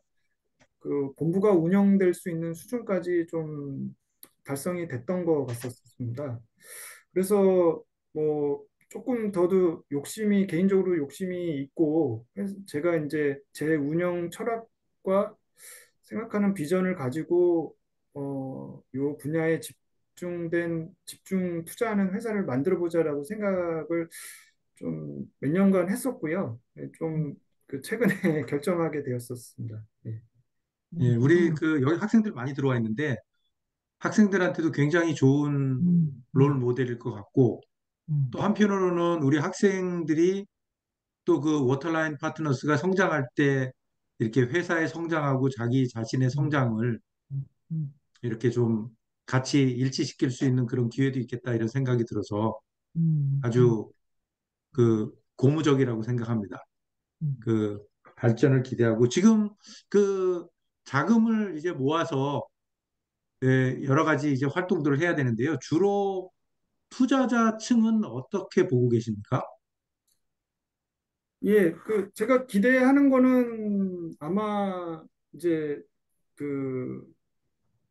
그 본부가 운영될 수 있는 수준까지 좀 달성이 됐던 것 같았습니다. 그래서 뭐 조금 더도 개인적으로 욕심이 있고, 제가 이제 제 운영 철학과 생각하는 비전을 가지고, 요 분야에 집중 투자하는 회사를 만들어 보자라고 생각을 좀 몇 년간 했었고요. 네, 음, 좀그 최근에 결정하게 되었었습니다. 예. 예, 우리 음, 여기 학생들 많이 들어와 있는데 학생들한테도 굉장히 좋은 음, 롤 음, 모델일 것 같고 또 음, 한편으로는 우리 학생들이 또 그 워터라인 파트너스가 성장할 때 이렇게 회사의 성장하고 자기 자신의 음, 성장을 음, 이렇게 좀 같이 일치시킬 수 있는 그런 기회도 있겠다 이런 생각이 들어서 음, 음, 아주 그 고무적이라고 생각합니다. 음, 그 발전을 기대하고 지금 그 자금을 이제 모아서 여러 가지 이제 활동들을 해야 되는데요. 주로 투자자층은 어떻게 보고 계십니까? 예, 제가 기대하는 거는 아마 이제 그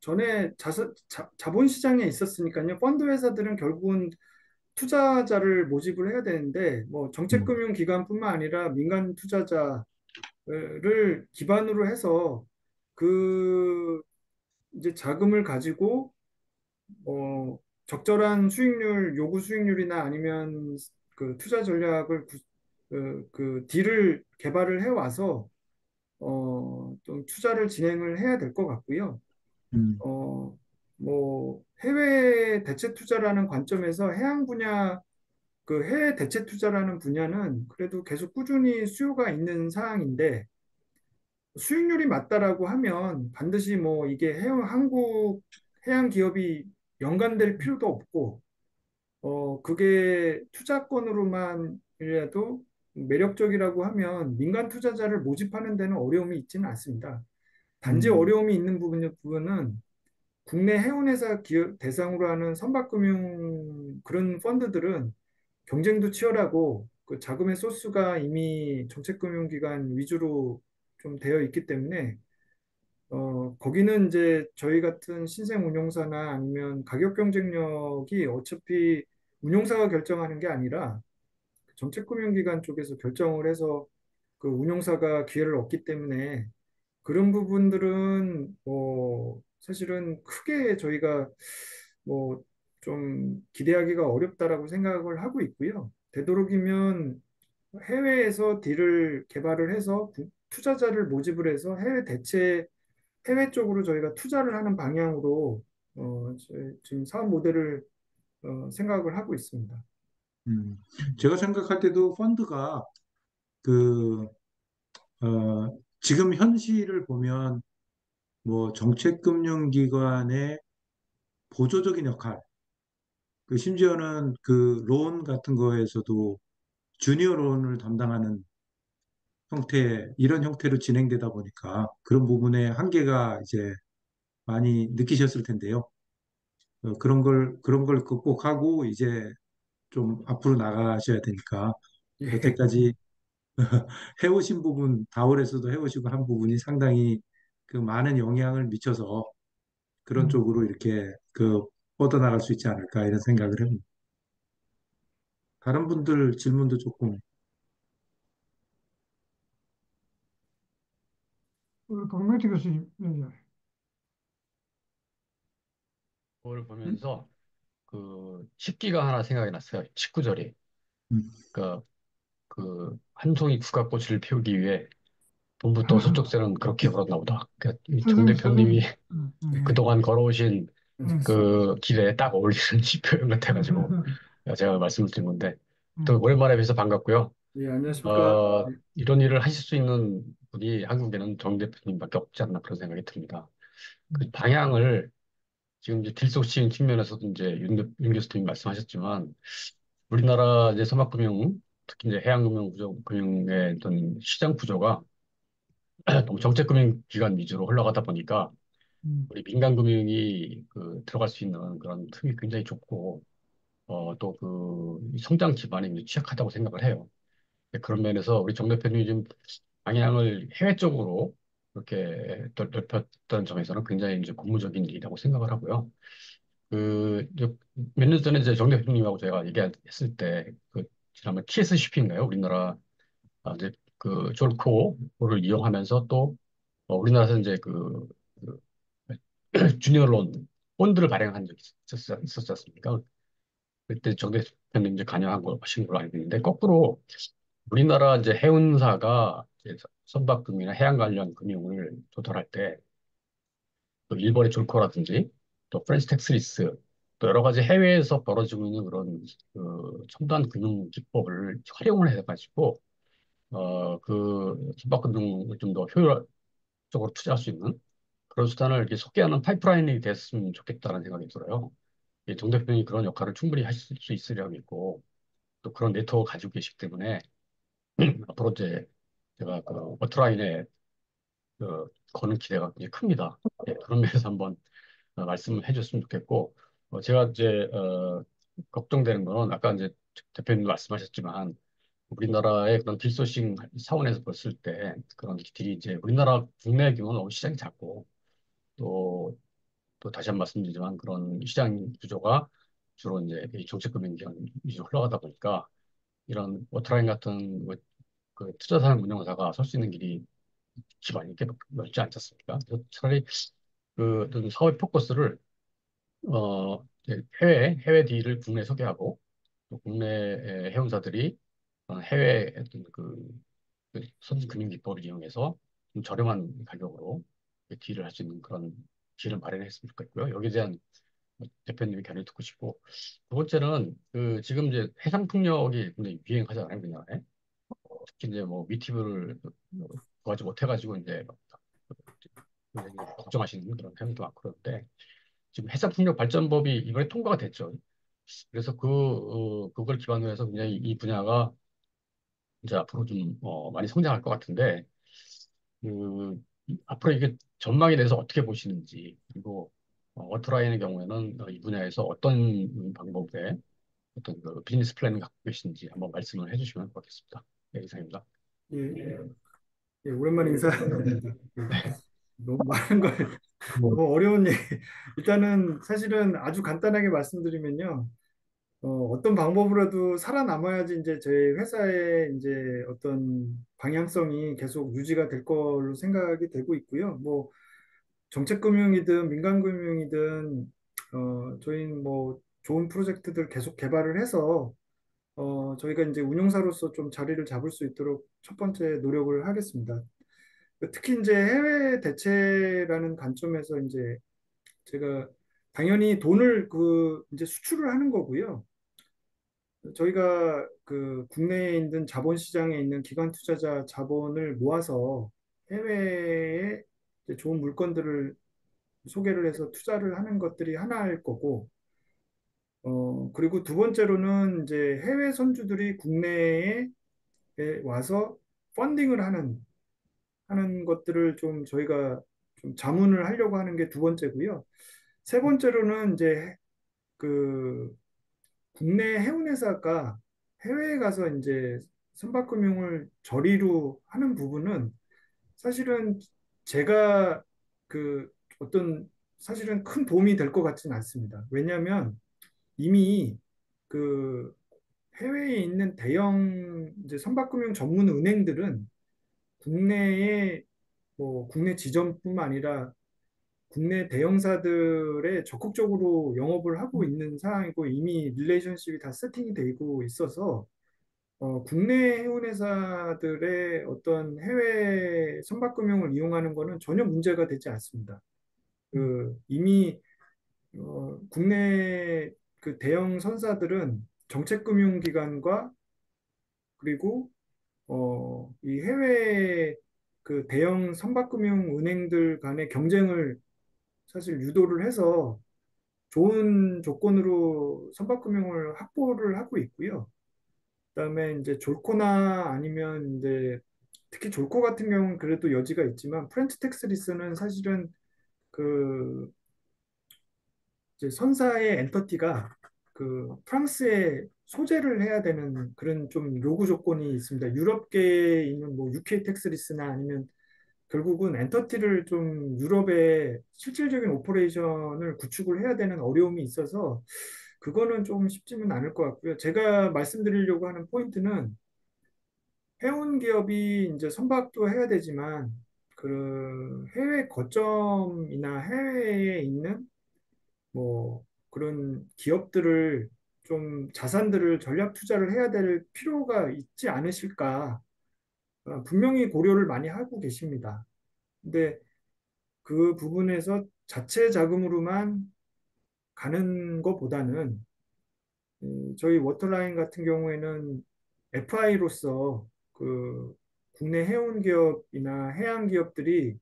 전에 자본 시장에 있었으니까요. 펀드 회사들은 결국은 투자자를 모집을 해야 되는데, 뭐 음, 정책금융기관뿐만 아니라 민간 투자자를 기반으로 해서 그 이제 자금을 가지고 적절한 수익률, 요구 수익률이나 아니면 그 투자 전략을 그 딜을 개발을 해 와서 좀 투자를 진행을 해야 될 것 같고요. 음, 어, 뭐 해외 대체 투자라는 관점에서 해양 분야 그 해외 대체 투자라는 분야는 그래도 계속 꾸준히 수요가 있는 사항인데 수익률이 맞다라고 하면 반드시 뭐 이게 한국 해양 기업이 연관될 필요도 없고 그게 투자건으로만이라도 매력적이라고 하면 민간 투자자를 모집하는 데는 어려움이 있지는 않습니다. 단지 음, 어려움이 있는 부분은 국내 해운회사 기업 대상으로 하는 선박금융 그런 펀드들은 경쟁도 치열하고 그 자금의 소스가 이미 정책금융기관 위주로 좀 되어 있기 때문에 거기는 이제 저희 같은 신생 운용사나 아니면 가격 경쟁력이 어차피 운용사가 결정하는 게 아니라 정책금융기관 쪽에서 결정을 해서 그 운용사가 기회를 얻기 때문에 그런 부분들은 뭐 사실은 크게 저희가 뭐 좀 기대하기가 어렵다라고 생각을 하고 있고요. 되도록이면 해외에서 딜을 개발을 해서 투자자를 모집을 해서 해외 쪽으로 저희가 투자를 하는 방향으로 지금 사업 모델을 생각을 하고 있습니다. 음. 제가 생각할 때도 펀드가 그, 지금 현실을 보면 뭐 정책금융기관의 보조적인 역할, 그 심지어는 그 론 같은 거에서도 주니어 론을 담당하는 이런 형태로 진행되다 보니까 그런 부분에 한계가 이제 많이 느끼셨을 텐데요. 그런 걸 극복하고 이제 좀 앞으로 나가셔야 되니까 예, 여태까지 해오신 부분, 다월에서도 해오시고 한 부분이 상당히 그 많은 영향을 미쳐서 그런 음. 쪽으로 이렇게 그 뻗어나갈 수 있지 않을까 이런 생각을 합니다. 다른 분들 질문도 조금. 우리 박명태 교수님, 네, 네. 그걸 음? 보면서 그 식기가 하나 생각이 났어요. 식구절이. 음. 그러니까 그 한 송이 국화꽃을 피우기 위해 봄부터 서쪽새는 그렇게 걸었나 보다. 그러니까 이정 대표님이 선생님, 네, 그동안 걸어오신 네, 그 길에 딱 어울리는 표현 같아가지고 제가 말씀을 드린 건데 또 네, 오랜만에 뵈서 반갑고요. 예, 안녕하십니까? 이런 일을 하실 수 있는 분이 한국에는 정 대표님밖에 없지 않나 그런 생각이 듭니다. 그 방향을 지금 이제 딜속시킨 측면에서도 이제 윤 교수님이 말씀하셨지만 우리나라 이제 선박금융 특히 이제 해양금융 금융의 어떤 시장 구조가 너무 정책금융기관 위주로 흘러가다 보니까 음, 우리 민간금융이 그 들어갈 수 있는 그런 틈이 굉장히 좁고 또 그 성장 기반이 이제 취약하다고 생각을 해요. 그런 면에서 우리 정 대표님이 좀 방향을 해외 쪽으로 이렇게 넓혔던 점에서는 굉장히 이제 고무적인 일이라고 생각을 하고요. 그, 몇 년 전에 이제 정 대표님하고 제가 얘기했을 때, 그, 지난번 TSCP인가요? 우리나라, 이제 그 졸코를 이용하면서 또, 우리나라에서 이제 그 주니어 론, 본드를 발행한 적이 있었지 않습니까? 그때 정 대표님 이제 관여한 거 하신 걸로 알고 있는데, 거꾸로 우리나라 이제 해운사가 이제 선박금이나 해양 관련 금융을 조달할 때, 또 일본의 졸코라든지 또 프렌치 텍스리스 또 여러 가지 해외에서 벌어지고 있는 그런 그 첨단 금융 기법을 활용을 해가지고 그 선박금융을 좀 더 효율적으로 투자할 수 있는 그런 수단을 이렇게 속개하는 파이프라인이 됐으면 좋겠다는 생각이 들어요. 정 대표님이 그런 역할을 충분히 하실 수 있으려고 있고 또 그런 네트워크 가지고 계시기 때문에 앞으로 이제 제가 그 워터라인에 거는 기대가 굉장히 큽니다. 예, 그런 면에서 한번 말씀을 해줬으면 좋겠고, 제가 이제, 걱정되는 거는 아까 이제 대표님도 말씀하셨지만, 우리나라의 그런 딜소싱 차원에서 봤을 때, 그런 딜이 이제 우리나라 국내 규모는 너무 시장이 작고, 또, 또 다시 한 번 말씀드리지만 그런 시장 구조가 주로 이제 이 정책금융기관 위주로 흘러가다 보니까 이런 워터라인 같은 그 투자산 운용사가 설 수 있는 길이 기반이 이렇게 넓지 않지 않습니까? 그래서 차라리 좀 사업 포커스를 이제 해외 딜을 국내에 소개하고 또 국내 회원사들이 해외 어떤 그 선진 금융 기법을 이용해서 좀 저렴한 가격으로 딜을 할 수 있는 그런 기회를 마련했으면 좋겠고요. 여기에 대한 대표님의 견해 듣고 싶고 두 번째는 지금 이제 해상풍력이 굉장히 유행하잖아요, 우리나라에. 특히 이제 뭐 미티브를 구하지 못해가지고 이제 막 굉장히 걱정하시는 그런 회원도 많고 그런데 지금 해상풍력 발전법이 이번에 통과가 됐죠. 그래서 그걸 기반으로 해서 굉장히 이 분야가 이제 앞으로 좀 많이 성장할 것 같은데 앞으로 이게 전망에 대해서 어떻게 보시는지 그리고 워터라인의 경우에는 이 분야에서 어떤 방법의 어떤 그 비즈니스 플랜을 갖고 계신지 한번 말씀을 해주시면 고맙겠습니다. 네, 이상입니다. 예, 예, 예, 오랜만에 인사드립니다. 예, 너무 많은 걸 뭐, 너무 어려운 얘기. 일단은 사실은 아주 간단하게 말씀드리면요. 어떤 방법으로라도 살아남아야지 이제 저희 회사의 이제 어떤 방향성이 계속 유지가 될 걸로 생각이 되고 있고요. 뭐 정책금융이든 민간금융이든 저희는 뭐 좋은 프로젝트들 계속 개발을 해서 저희가 이제 운용사로서 좀 자리를 잡을 수 있도록 첫 번째 노력을 하겠습니다. 특히 이제 해외 대체라는 관점에서 이제 제가 당연히 돈을 이제 수출을 하는 거고요. 저희가 그 국내에 있는 자본시장에 있는 기관 투자자 자본을 모아서 해외에 이제 좋은 물건들을 소개를 해서 투자를 하는 것들이 하나일 거고, 그리고 두 번째로는 이제 해외 선주들이 국내에 와서 펀딩을 하는 것들을 좀 저희가 좀 자문을 하려고 하는 게 두 번째고요. 세 번째로는 이제 그 국내 해운회사가 해외에 가서 이제 선박금융을 저리로 하는 부분은 사실은 제가 그 어떤 사실은 큰 도움이 될 것 같지는 않습니다. 왜냐하면 이미 그 해외에 있는 대형 이제 선박금융 전문 은행들은 국내에 뭐 국내 지점뿐만 아니라 국내 대형사들에 적극적으로 영업을 하고 있는 상황이고 이미 릴레이션십이 다 세팅이 되고 있어서 국내 해운회사들의 어떤 해외 선박금융을 이용하는 것은 전혀 문제가 되지 않습니다. 이미 국내 그 대형 선사들은 정책금융기관과 그리고 이 해외 그 대형 선박금융 은행들 간의 경쟁을 사실 유도를 해서 좋은 조건으로 선박금융을 확보를 하고 있고요. 그다음에 이제 졸코나 아니면 이제 특히 졸코 같은 경우는 그래도 여지가 있지만 프렌치 텍스리스는 사실은 그 이제 선사의 엔터티가 그 프랑스에 소재를 해야 되는 그런 좀 요구 조건이 있습니다. 유럽계에 있는 뭐 UK 텍스리스나 아니면 결국은 엔터티를 좀 유럽의 실질적인 오퍼레이션을 구축을 해야 되는 어려움이 있어서 그거는 좀 쉽지는 않을 것 같고요. 제가 말씀드리려고 하는 포인트는 해운 기업이 이제 선박도 해야 되지만 그 해외 거점이나 해외에 있는 뭐 그런 기업들을 좀 자산들을 전략 투자를 해야 될 필요가 있지 않으실까. 분명히 고려를 많이 하고 계십니다. 근데 그 부분에서 자체 자금으로만 가는 것보다는 저희 워터라인 같은 경우에는 FI로서 그 국내 해운 기업이나 해양 기업들이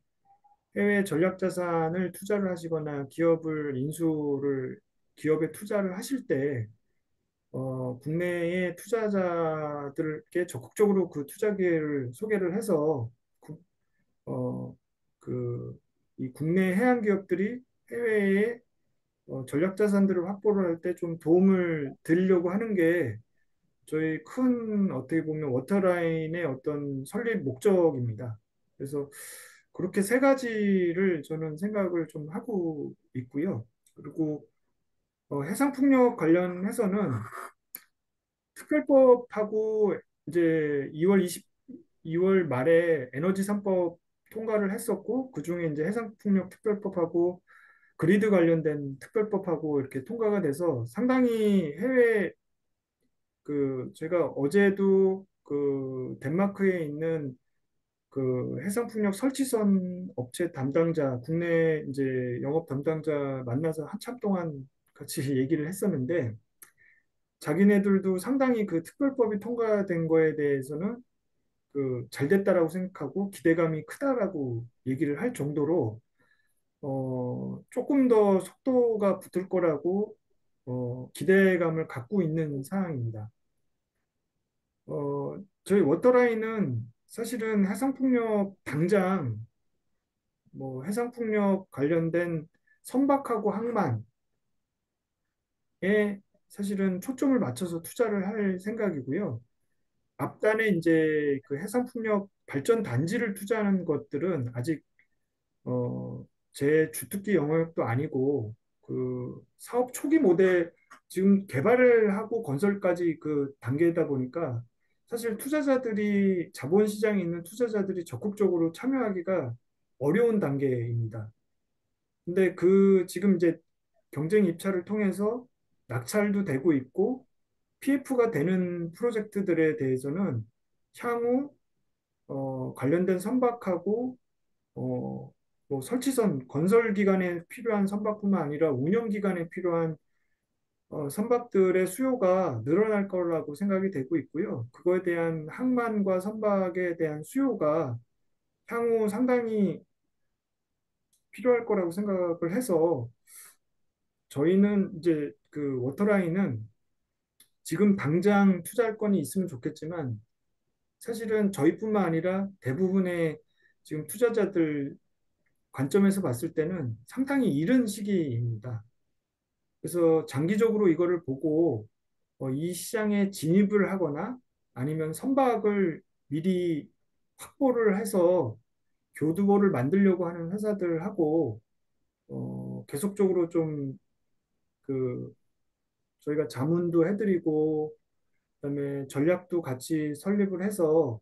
해외 전략 자산을 투자를 하시거나 기업을 인수를 기업에 투자를 하실 때 국내의 투자자들께 적극적으로 그 투자 기회를 소개를 해서 어, 이 국내 해양 기업들이 해외에 전략 자산들을 확보를 할 때 좀 도움을 드리려고 하는 게 저희 큰 어떻게 보면 워터라인의 어떤 설립 목적입니다. 그래서 그렇게 세 가지를 저는 생각을 좀 하고 있고요. 그리고 해상풍력 관련해서는 특별법하고 이제 2월 말에 에너지 3법 통과를 했었고, 그중에 이제 해상풍력 특별법하고 그리드 관련된 특별법하고 이렇게 통과가 돼서 상당히 해외 제가 어제도 그 덴마크에 있는 그 해상풍력 설치선 업체 담당자, 국내 이제 영업 담당자 만나서 한참 동안 같이 얘기를 했었는데, 자기네들도 상당히 그 특별법이 통과된 거에 대해서는 그 잘 됐다라고 생각하고 기대감이 크다라고 얘기를 할 정도로 조금 더 속도가 붙을 거라고 기대감을 갖고 있는 상황입니다. 저희 워터라인은 사실은 해상풍력 당장 뭐 해상풍력 관련된 선박하고 항만에 사실은 초점을 맞춰서 투자를 할 생각이고요. 앞단에 이제 그 해상풍력 발전 단지를 투자하는 것들은 아직 제 주특기 영역도 아니고 그 사업 초기 모델 지금 개발을 하고 건설까지 그 단계이다 보니까 사실 투자자들이 자본 시장에 있는 투자자들이 적극적으로 참여하기가 어려운 단계입니다. 근데 그 지금 이제 경쟁 입찰을 통해서 낙찰도 되고 있고 PF가 되는 프로젝트들에 대해서는 향후 관련된 선박하고 어, 뭐 설치선 건설 기간에 필요한 선박뿐만 아니라 운영 기간에 필요한 선박들의 수요가 늘어날 거라고 생각이 되고 있고요. 그거에 대한 항만과 선박에 대한 수요가 향후 상당히 필요할 거라고 생각을 해서 저희는 이제 그 워터라인은 지금 당장 투자할 건이 있으면 좋겠지만 사실은 저희뿐만 아니라 대부분의 지금 투자자들 관점에서 봤을 때는 상당히 이른 시기입니다. 그래서 장기적으로 이거를 보고 이 시장에 진입을 하거나 아니면 선박을 미리 확보를 해서 교두보를 만들려고 하는 회사들하고 계속적으로 좀 그 저희가 자문도 해드리고 그다음에 전략도 같이 설립을 해서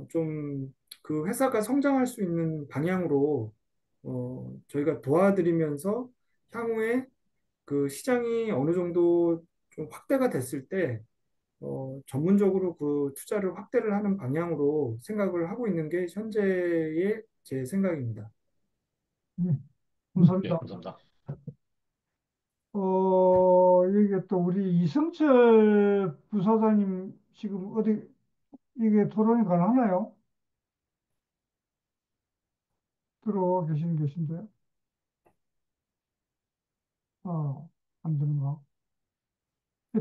좀 그 회사가 성장할 수 있는 방향으로 저희가 도와드리면서 향후에 그 시장이 어느 정도 좀 확대가 됐을 때 전문적으로 그 투자를 확대를 하는 방향으로 생각을 하고 있는 게 현재의 제 생각입니다. 예, 예, 감사합니다. 감사합니다. 이게 또 우리 이승철 부사장님 지금 어디 이게 토론이 가능하나요? 들어와 계신데. 안 되는가?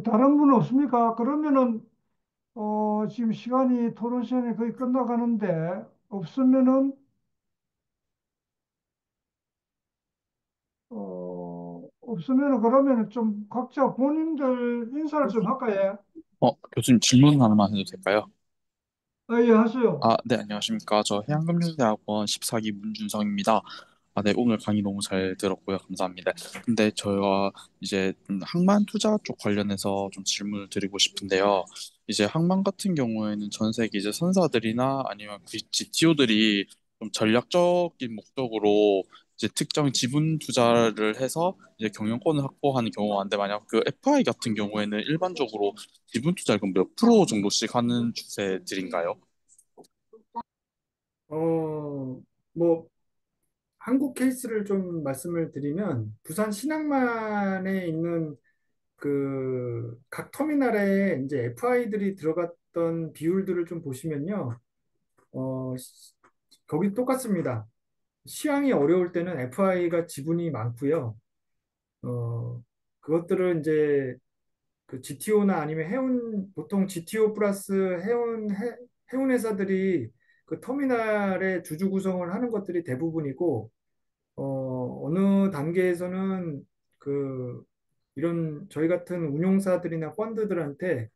다른 분은 없습니까? 그러면은, 지금 토론 시간이 거의 끝나가는데, 없으면은 그러면은 좀 각자 본인들 인사를 좀 할까요? 교수님 질문 하나만 해도 될까요? 예, 하세요. 네, 안녕하십니까. 저 해양금융대학원 14기 문준성입니다. 네, 오늘 강의 너무 잘 들었고요. 감사합니다. 근데 저희가 이제 항만 투자 쪽 관련해서 좀 질문을 드리고 싶은데요. 이제 항만 같은 경우에는 전 세계 이제 선사들이나 아니면 그 GTO들이 좀 전략적인 목적으로 이제 특정 지분 투자를 해서 이제 경영권을 확보하는 경우가 많은데 만약 그 FI 같은 경우에는 일반적으로 지분 투자를 그럼 몇 프로 정도씩 하는 추세들인가요? 뭐 한국 케이스를 좀 말씀을 드리면 부산 신항만에 있는 그 각 터미널에 이제 FI들이 들어갔던 비율들을 좀 보시면요. 거기 똑같습니다. 시황이 어려울 때는 FI가 지분이 많고요. 그것들은 이제 그 GTO나 아니면 보통 GTO 플러스 해운 회사들이 그 터미널의 주주 구성을 하는 것들이 대부분이고, 어느 단계에서는 그 이런 저희 같은 운용사들이나 펀드들한테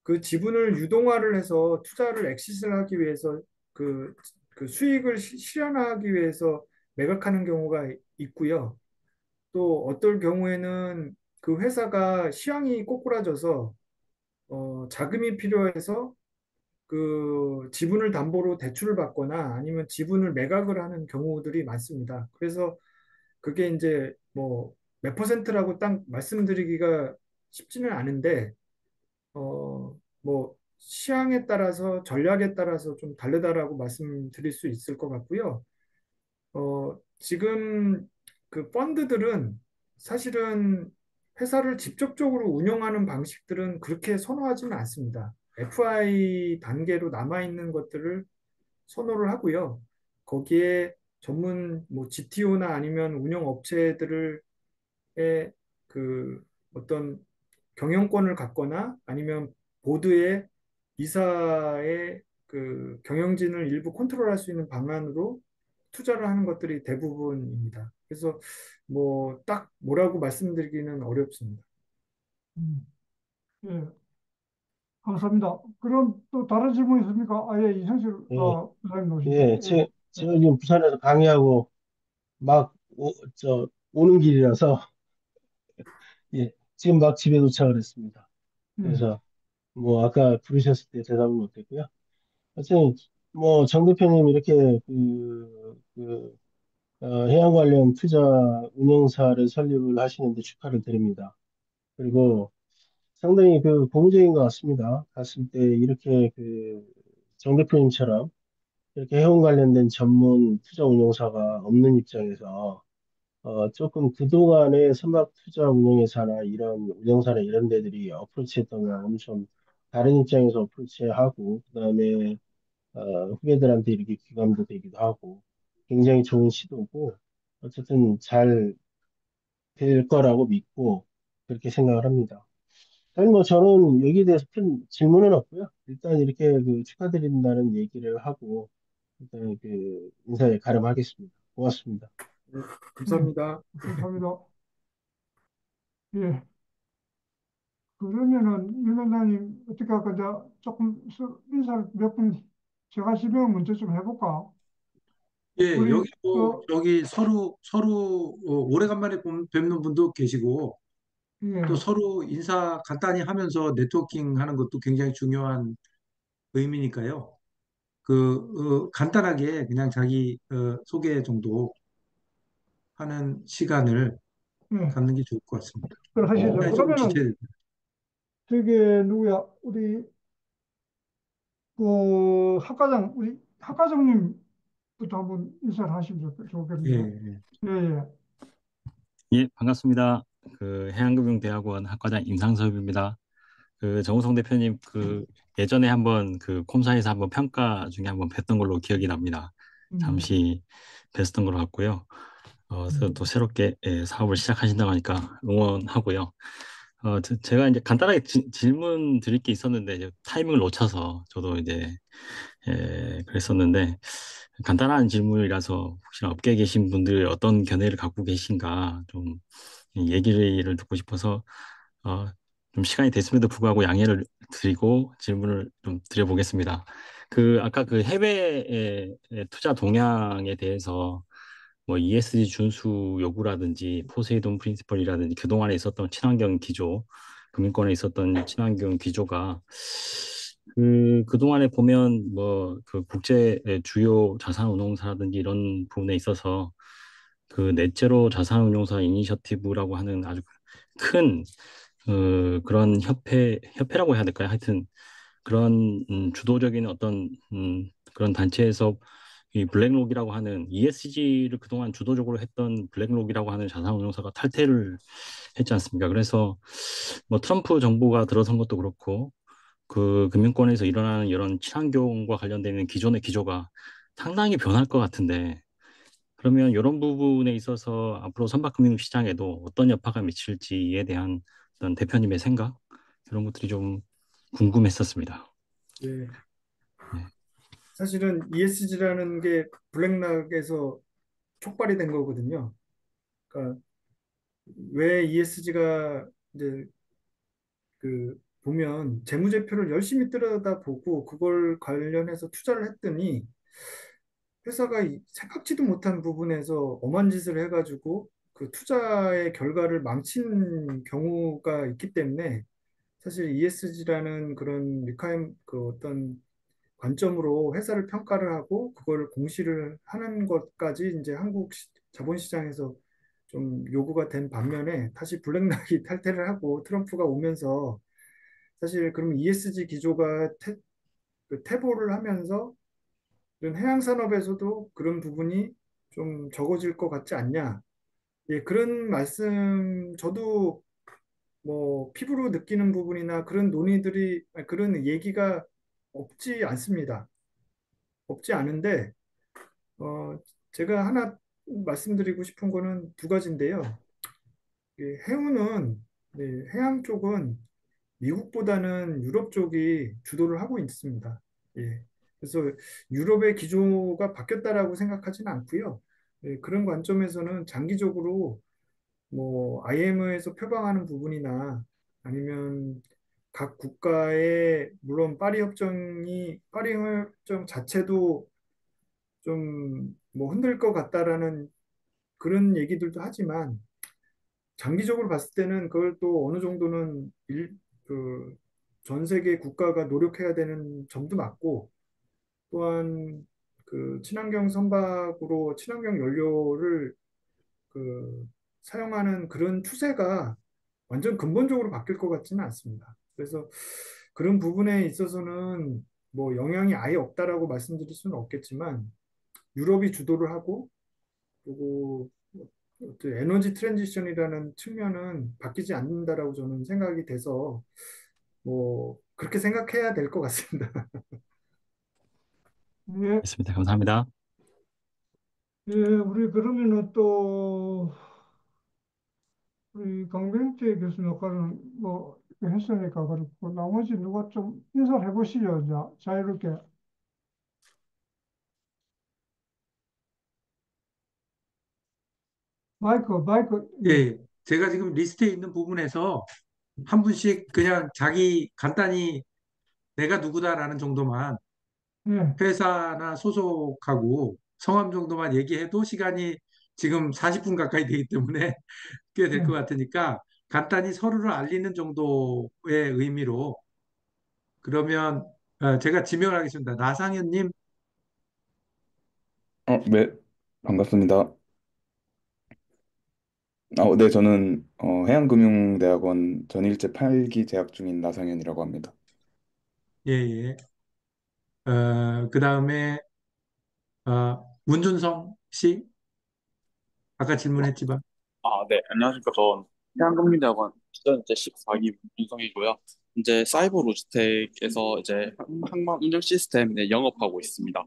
그 지분을 유동화를 해서 투자를 엑시스를 하기 위해서 그, 그 수익을 실현하기 위해서 매각하는 경우가 있고요. 또 어떨 경우에는 그 회사가 시황이 꼬꾸라져서 자금이 필요해서 그 지분을 담보로 대출을 받거나 아니면 지분을 매각을 하는 경우들이 많습니다. 그래서 그게 이제 뭐 몇 퍼센트라고 딱 말씀드리기가 쉽지는 않은데 뭐 시황에 따라서 전략에 따라서 좀 다르다라고 말씀드릴 수 있을 것 같고요. 지금 그 펀드들은 사실은 회사를 직접적으로 운영하는 방식들은 그렇게 선호하지는 않습니다. FI 단계로 남아있는 것들을 선호를 하고요. 거기에 전문 뭐 GTO나 아니면 운영 업체들의 그 어떤 경영권을 갖거나 아니면 보드에 이사의 그 경영진을 일부 컨트롤할 수 있는 방안으로 투자를 하는 것들이 대부분입니다. 그래서 뭐 딱 뭐라고 말씀드리기는 어렵습니다. 음, 예, 감사합니다. 그럼 또 다른 질문 있습니까? 아, 예, 예, 이성실가 부장님 나오십니다. 예, 예, 제가 지금 부산에서 강의하고 막 오는 길이라서 예, 지금 막 집에 도착을 했습니다. 예, 그래서 뭐 아까 부르셨을 때 대답을 못했고요. 하여튼 뭐 정 대표님 이렇게 해양 관련 투자 운용사를 설립을 하시는데 축하를 드립니다. 그리고 상당히 고무적인 것 같습니다. 봤을 때 이렇게 정 대표님처럼 이렇게 해운 관련된 전문 투자 운용사가 없는 입장에서 조금 그동안의 선박 투자 운용회사나 이런 운영사나 이런 데들이 어프로치했던 거하고는 좀 다른 입장에서 어프로치하고 그다음에 후배들한테 이렇게 귀감도 되기도 하고 굉장히 좋은 시도고 어쨌든 잘 될 거라고 믿고 그렇게 생각을 합니다. 사실 뭐 저는 여기에 대해서 큰 질문은 없고요. 일단 이렇게 축하드린다는 얘기를 하고 일단 인사에 가름하겠습니다. 고맙습니다. 네, 예, 감사합니다. 감사합니다. 예, 그러면은 유 원장님 어떻게 할까? 이제 조금 인사를 몇 분 제가 실명을 먼저 좀 해볼까? 예, 우리 여기 뭐 그 저기 서로 오래간만에 뵙는 분도 계시고 또 예, 서로 인사 간단히 하면서 네트워킹 하는 것도 굉장히 중요한 의미니까요. 간단하게 그냥 자기 소개 정도 하는 시간을 예, 갖는 게 좋을 것 같습니다. 그걸 하시죠. 시간이 조금 그러면은 지체돼. 저게 누구야? 우리 그 학과장 우리 학과장님부터 한번 인사를 하시면 예, 좋겠는데. 예. 예, 예. 예, 반갑습니다. 해양금융대학원 학과장 임상섭입니다. 정우성 대표님 예전에 한번 콤사에서 한번 평가 중에 한번 뵀던 걸로 기억이 납니다. 음, 잠시 뵀던 걸로 같고요. 그래서 또 새롭게 사업을 시작하신다고 하니까 응원하고요. 제가 이제 간단하게 질문 드릴 게 있었는데 이제 타이밍을 놓쳐서 저도 이제 그랬었는데 간단한 질문이라서 혹시나 업계에 계신 분들 어떤 견해를 갖고 계신가 좀 얘기를 듣고 싶어서 어, 좀 시간이 됐음에도 불구하고 양해를 드리고 질문을 좀 드려보겠습니다. 아까 해외 투자 동향에 대해서 뭐 ESG 준수 요구라든지 포세이돈 프린시펄이라든지 그동안에 있었던 친환경 기조, 금융권에 있었던 친환경 기조가 그동안에 보면 뭐 국제 주요 자산운용사라든지 이런 부분에 있어서 넷제로 자산운용사 이니셔티브라고 하는 아주 큰 그런 협회라고 해야 될까요? 하여튼 그런 주도적인 어떤 그런 단체에서 이 블랙록이라고 하는 ESG를 그동안 주도적으로 했던 블랙록이라고 하는 자산운용사가 탈퇴를 했지 않습니까? 그래서 뭐 트럼프 정부가 들어선 것도 그렇고 금융권에서 일어나는 이런 친환경과 관련되는 기존의 기조가 상당히 변할 것 같은데 그러면 이런 부분에 있어서 앞으로 선박금융 시장에도 어떤 여파가 미칠지에 대한 어떤 대표님의 생각 이런 것들이 좀 궁금했었습니다. 예, 네. 사실은 ESG라는 게 블랙락에서 촉발이 된 거거든요. 그러니까 왜 ESG가 이제 보면 재무제표를 열심히 들여다보고 그걸 관련해서 투자를 했더니 회사가 생각지도 못한 부분에서 엄한 짓을 해가지고 그 투자의 결과를 망친 경우가 있기 때문에 사실 ESG라는 그런 그 어떤 관점으로 회사를 평가를 하고 그걸 공시를 하는 것까지 이제 한국 자본시장에서 좀 요구가 된 반면에 다시 블랙락이 탈퇴를 하고 트럼프가 오면서 사실 그럼 ESG 기조가 그 퇴보를 하면서 이런 해양 산업에서도 그런 부분이 좀 적어질 것 같지 않냐. 예, 그런 말씀 저도 뭐 피부로 느끼는 부분이나 그런 논의들이 아니, 그런 얘기가 없지 않습니다. 없지 않은데 어, 제가 하나 말씀드리고 싶은 거는 두 가지인데요. 해운은 네, 해양 쪽은 미국보다는 유럽 쪽이 주도를 하고 있습니다. 예. 그래서 유럽의 기조가 바뀌었다라고 생각하지는 않고요. 예, 그런 관점에서는 장기적으로 뭐 IMO에서 표방하는 부분이나 아니면 각 국가의 물론 파리 협정 자체도 좀 뭐 흔들 것 같다라는 그런 얘기들도 하지만 장기적으로 봤을 때는 그걸 또 어느 정도는 그, 전 세계 국가가 노력해야 되는 점도 맞고 또한 그 친환경 선박으로 친환경 연료를 그 사용하는 그런 추세가 완전 근본적으로 바뀔 것 같지는 않습니다. 그래서 그런 부분에 있어서는 뭐 영향이 아예 없다라고 말씀드릴 수는 없겠지만 유럽이 주도를 하고 그리고 또 에너지 트랜지션이라는 측면은 바뀌지 않는다라고 저는 생각이 돼서 뭐 그렇게 생각해야 될 것 같습니다. 예, 알겠습니다. 감사합니다. 예, 우리 그러면은 또 우리 강병태 교수님 아까는 뭐 했으니까 그렇고 나머지 누가 좀 인사를 해보시죠. 자, 자유롭게. 마이크, 예, 예, 예. 제가 지금 리스트에 있는 부분에서 한 분씩 그냥 자기 간단히 내가 누구다라는 정도만 예, 회사나 소속하고 성함 정도만 얘기해도 시간이 지금 40분 가까이 되기 때문에 꽤 될 것 예. 같으니까 간단히 서로를 알리는 정도의 의미로 그러면 제가 지명하겠습니다. 나상현님, 네, 반갑습니다. 네, 저는 해양금융대학원 전일제 8기 재학 중인 나상현이라고 합니다. 예, 예. 그 다음에 문준성 씨, 아까 질문했지만, 네, 안녕하십니까. 전 해양금융대학원 전제 14기 윤성이고요. 이제 사이버 로지텍에서 이제 항만 운영 시스템 영업하고 있습니다.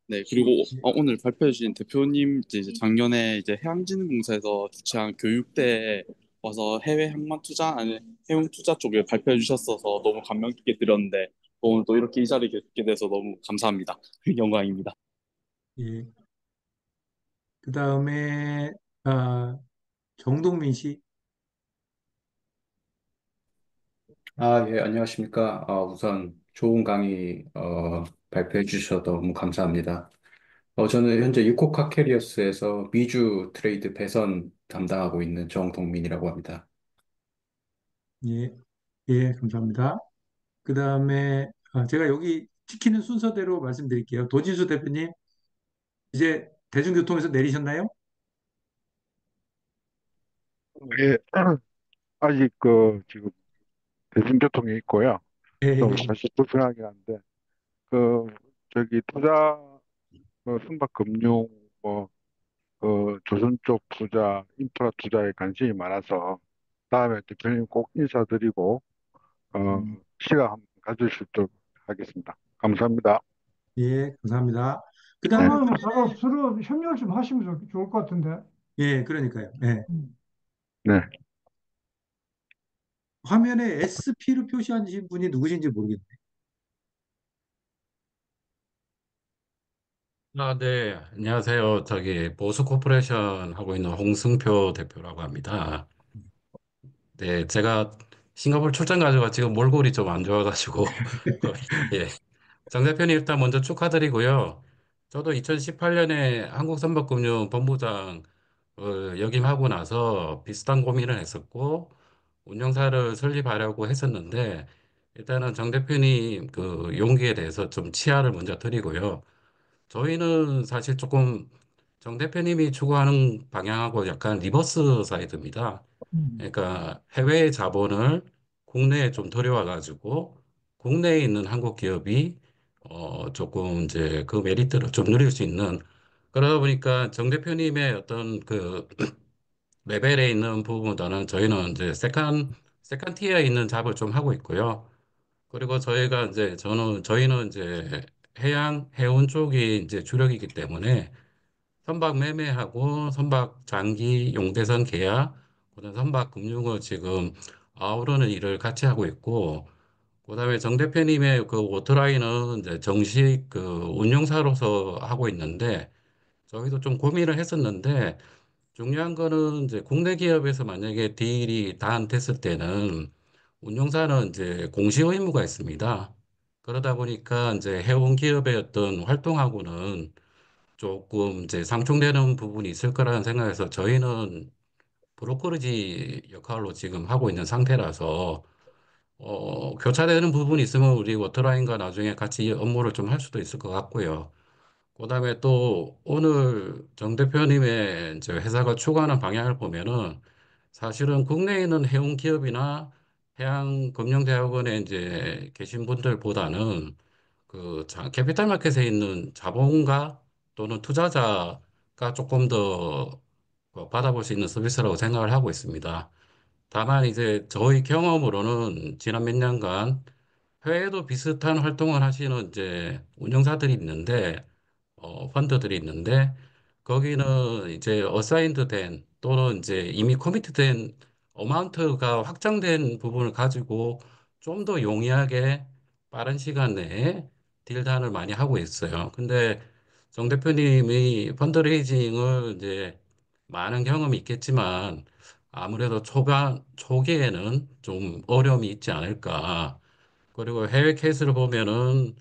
네, 그리고 오늘 발표해 주신 대표님 이제 작년에 이제 해양진흥공사에서 주최한 교육대에 와서 해외 항만 투자 아니 해운 투자 쪽에 발표해 주셨어서 너무 감명 깊게 들었는데 오늘 또 이렇게 이 자리에 뵙게 돼서 너무 감사합니다. 영광입니다. 예. 그 다음에 아, 정동민 씨, 예, 안녕하십니까. 우선 좋은 강의 발표해 주셔서 너무 감사합니다. 저는 현재 유코카캐리어스에서 미주 트레이드 배선 담당하고 있는 정동민이라고 합니다. 예, 예, 감사합니다. 그 다음에 제가 여기 찍히는 순서대로 말씀드릴게요. 도진수 대표님, 이제 대중교통에서 내리셨나요? 예, 아직 지금 대중교통에 있고요. 예, 좀 예. 사실 불편하긴 한데 그 저기 투자 순박금융 뭐 조선 쪽 투자 인프라 투자에 관심이 많아서 다음에 대표님 꼭 인사드리고 어, 음, 시간 한번 가질 수 있도록 하겠습니다. 감사합니다. 예, 감사합니다. 그 다음에 네, 그러면 서로 협력을 좀 하시면 좋을 것 같은데. 예, 그러니까요. 예. 음. 네. 화면에 SP로 표시하신 분이 누구신지 모르겠네요. 네, 안녕하세요. 보수 코퍼레이션 하고 있는 홍승표 대표라고 합니다. 네, 제가 싱가포르 출장 가지고 지금 몰골이 좀 안 좋아가지고, 예. 장 대표님 일단 먼저 축하드리고요. 저도 2018년에 한국선박금융본부장 역임하고 나서 비슷한 고민을 했었고, 운영사를 설립하려고 했었는데, 일단은 정 대표님 그 용기에 대해서 좀 치아를 먼저 드리고요. 저희는 사실 조금 정 대표님이 추구하는 방향하고 약간 리버스 사이드입니다. 음, 그러니까 해외 자본을 국내에 좀 들여와 가지고 국내에 있는 한국 기업이 조금 이제 그 메리트를 좀 누릴 수 있는, 그러다 보니까 정 대표님의 어떤 그 레벨에 있는 부분보다는 저희는 이제 세컨 티어에 있는 잡을 좀 하고 있고요. 그리고 저희가 이제 저희는 이제 해운 쪽이 이제 주력이기 때문에 선박 매매하고 선박 장기 용대선 계약, 그다음 선박 금융을 지금 아우르는 일을 같이 하고 있고, 그다음에 정 대표님의 그 워터라인은 이제 정식 그 운용사로서 하고 있는데, 저희도 좀 고민을 했었는데, 중요한 거는 이제 국내 기업에서 만약에 딜이 다 안 됐을 때는 운용사는 이제 공시 의무가 있습니다. 그러다 보니까 이제 해운 기업의 어떤 활동하고는 조금 이제 상충되는 부분이 있을 거라는 생각에서 저희는 브로커리지 역할로 지금 하고 있는 상태라서 교차되는 부분이 있으면 우리 워터라인과 나중에 같이 업무를 좀 할 수도 있을 것 같고요. 그다음에 또 오늘 정 대표님의 이제 회사가 추구하는 방향을 보면은 사실은 국내에 있는 해운 기업이나 해양금융대학원에 이제 계신 분들보다는 캐피탈 마켓에 있는 자본가 또는 투자자가 조금 더 받아볼 수 있는 서비스라고 생각을 하고 있습니다. 다만 이제 저희 경험으로는 지난 몇 년간 해외에도 비슷한 활동을 하시는 이제 운영사들이 있는데, 펀드들이 있는데, 거기는 이제 어사인드 된 또는 이제 이미 커미트된 어마운트가 확정된 부분을 가지고 좀 더 용이하게 빠른 시간 내에 딜단을 많이 하고 있어요. 근데 정 대표님이 펀드레이징을 이제 많은 경험이 있겠지만 아무래도 초기에는 좀 어려움이 있지 않을까. 그리고 해외 케이스를 보면은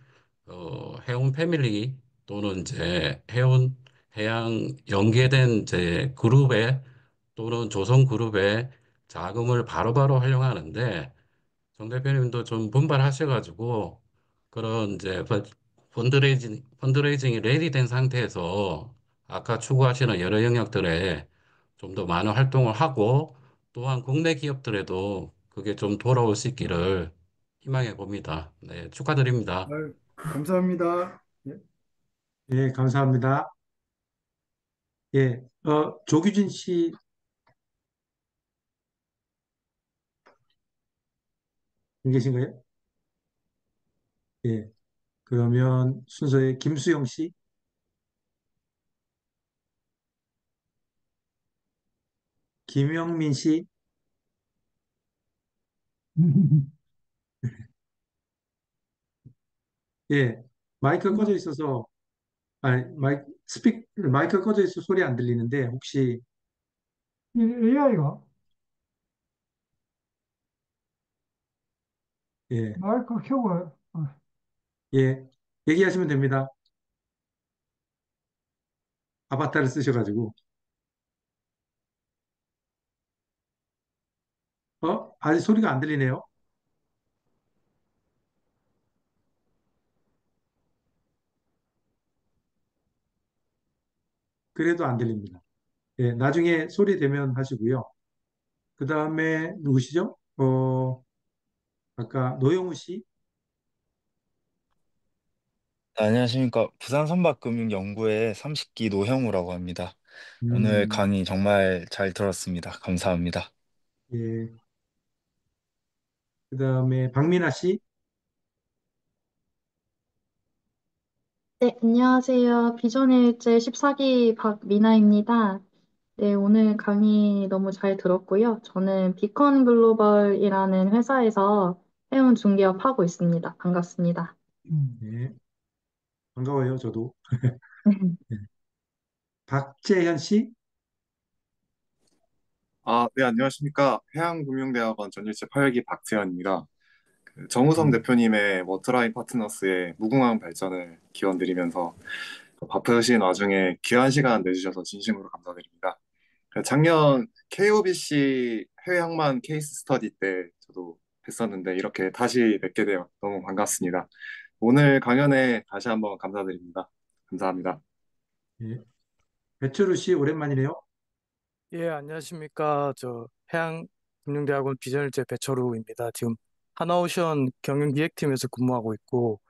해운 패밀리 또는 이제 해양 연계된 이제 그룹에 또는 조성 그룹에 자금을 바로바로 활용하는데, 정 대표님도 좀 분발하셔가지고 그런 이제 펀드레이징이 레디된 상태에서 아까 추구하시는 여러 영역들에 좀 더 많은 활동을 하고, 또한 국내 기업들에도 그게 좀 돌아올 수 있기를 희망해 봅니다. 네, 축하드립니다. 아유, 감사합니다. 예. 예, 감사합니다. 예, 조규진 씨 계신가요? 예, 그러면 순서에 김수영 씨, 김영민 씨, 예, 마이크 꺼져 있어서, 마이크 꺼져 있어서 소리 안 들리는데, 혹시, AI가 예, 마이크 켜고, 예, 얘기하시면 됩니다. 아바타를 쓰셔가지고. 아직 소리가 안 들리네요. 그래도 안 들립니다. 예, 나중에 소리 되면 하시고요. 그 다음에 누구시죠? 아까 노영우 씨? 네, 안녕하십니까. 부산선박금융연구의 30기 노형우라고 합니다. 오늘 음, 강의 정말 잘 들었습니다. 감사합니다. 예, 그 다음에 박민아 씨? 네, 안녕하세요. 비전일제 14기 박미나입니다. 네, 오늘 강의 너무 잘 들었고요. 저는 비컨 글로벌이라는 회사에서 해운 중개업 하고 있습니다. 반갑습니다. 음. 예, 반가워요, 저도. 예, 박재현 씨? 네, 안녕하십니까. 해양금융대학원 전일체 8기 박세현입니다. 정우성 음, 대표님의 워터라인 파트너스의 무궁한 발전을 기원드리면서 바쁘신 와중에 귀한 시간 내주셔서 진심으로 감사드립니다. 작년 KOBC 해외 항만 케이스 스터디 때 저도 뵀었는데 이렇게 다시 뵙게 되어 너무 반갑습니다. 오늘 강연에 다시 한번 감사드립니다. 감사합니다. 예. 배철우 씨 오랜만이네요. 예, 안녕하십니까. 저 해양금융대학원 비전일제 배철우입니다. 지금 하나오션 경영기획팀에서 근무하고 있고,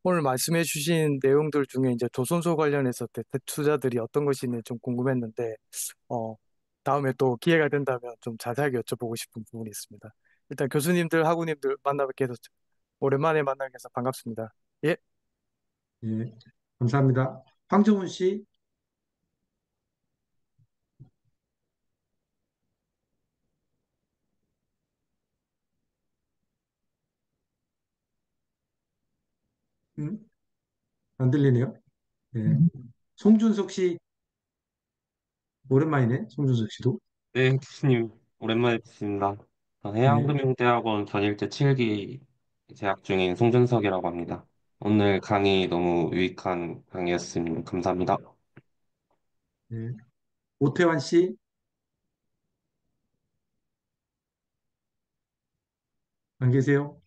오늘 말씀해 주신 내용들 중에 이제 조선소 관련해서 대투자들이 어떤 것이 있는지 좀 궁금했는데, 어, 다음에 또 기회가 된다면 좀 자세하게 여쭤보고 싶은 부분이 있습니다. 일단 교수님들, 학우님들 만나뵙게 해서 오랜만에 만나게 해서 반갑습니다. 예. 예. 감사합니다. 황정훈 씨, 음? 안 들리네요. 예. 송준석 씨 오랜만이네. 송준석 씨도. 네, 교수님, 오랜만에 뵙습니다. 예. 해양금융대학원 전일제 7기 재학 중인 송준석이라고 합니다. 오늘 강의 너무 유익한 강의였습니다. 감사합니다. 예. 오태환 씨, 안 계세요?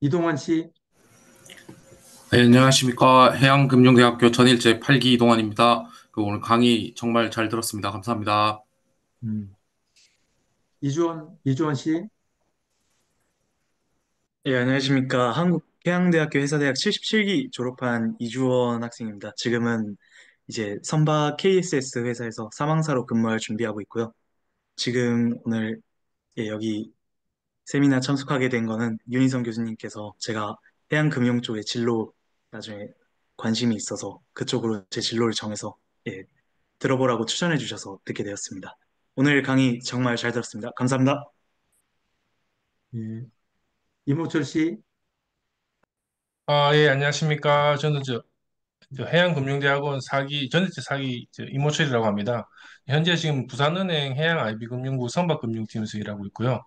이동환 씨, 네, 안녕하십니까. 해양금융대학교 전일제 8기 이동환입니다. 오늘 강의 정말 잘 들었습니다. 감사합니다. 음. 이주원 씨, 예, 안녕하십니까. 한국해양대학교 회사대학 77기 졸업한 이주원 학생입니다. 지금은 이제 선박 KSS 회사에서 사망사로 근무할 준비하고 있고요. 지금 오늘 여기 세미나 참석하게 된 거는 윤희성 교수님께서 제가 해양금융 쪽의 진로 나중에 관심이 있어서 그쪽으로 제 진로를 정해서 들어보라고 추천해 주셔서 듣게 되었습니다. 오늘 강의 정말 잘 들었습니다. 감사합니다. 예. 이모철 씨, 예, 안녕하십니까. 저는 저 해양금융대학원 전일제 4기 이모철이라고 합니다. 현재 지금 부산은행 해양 IB금융부 선박금융팀에서 일하고 있고요.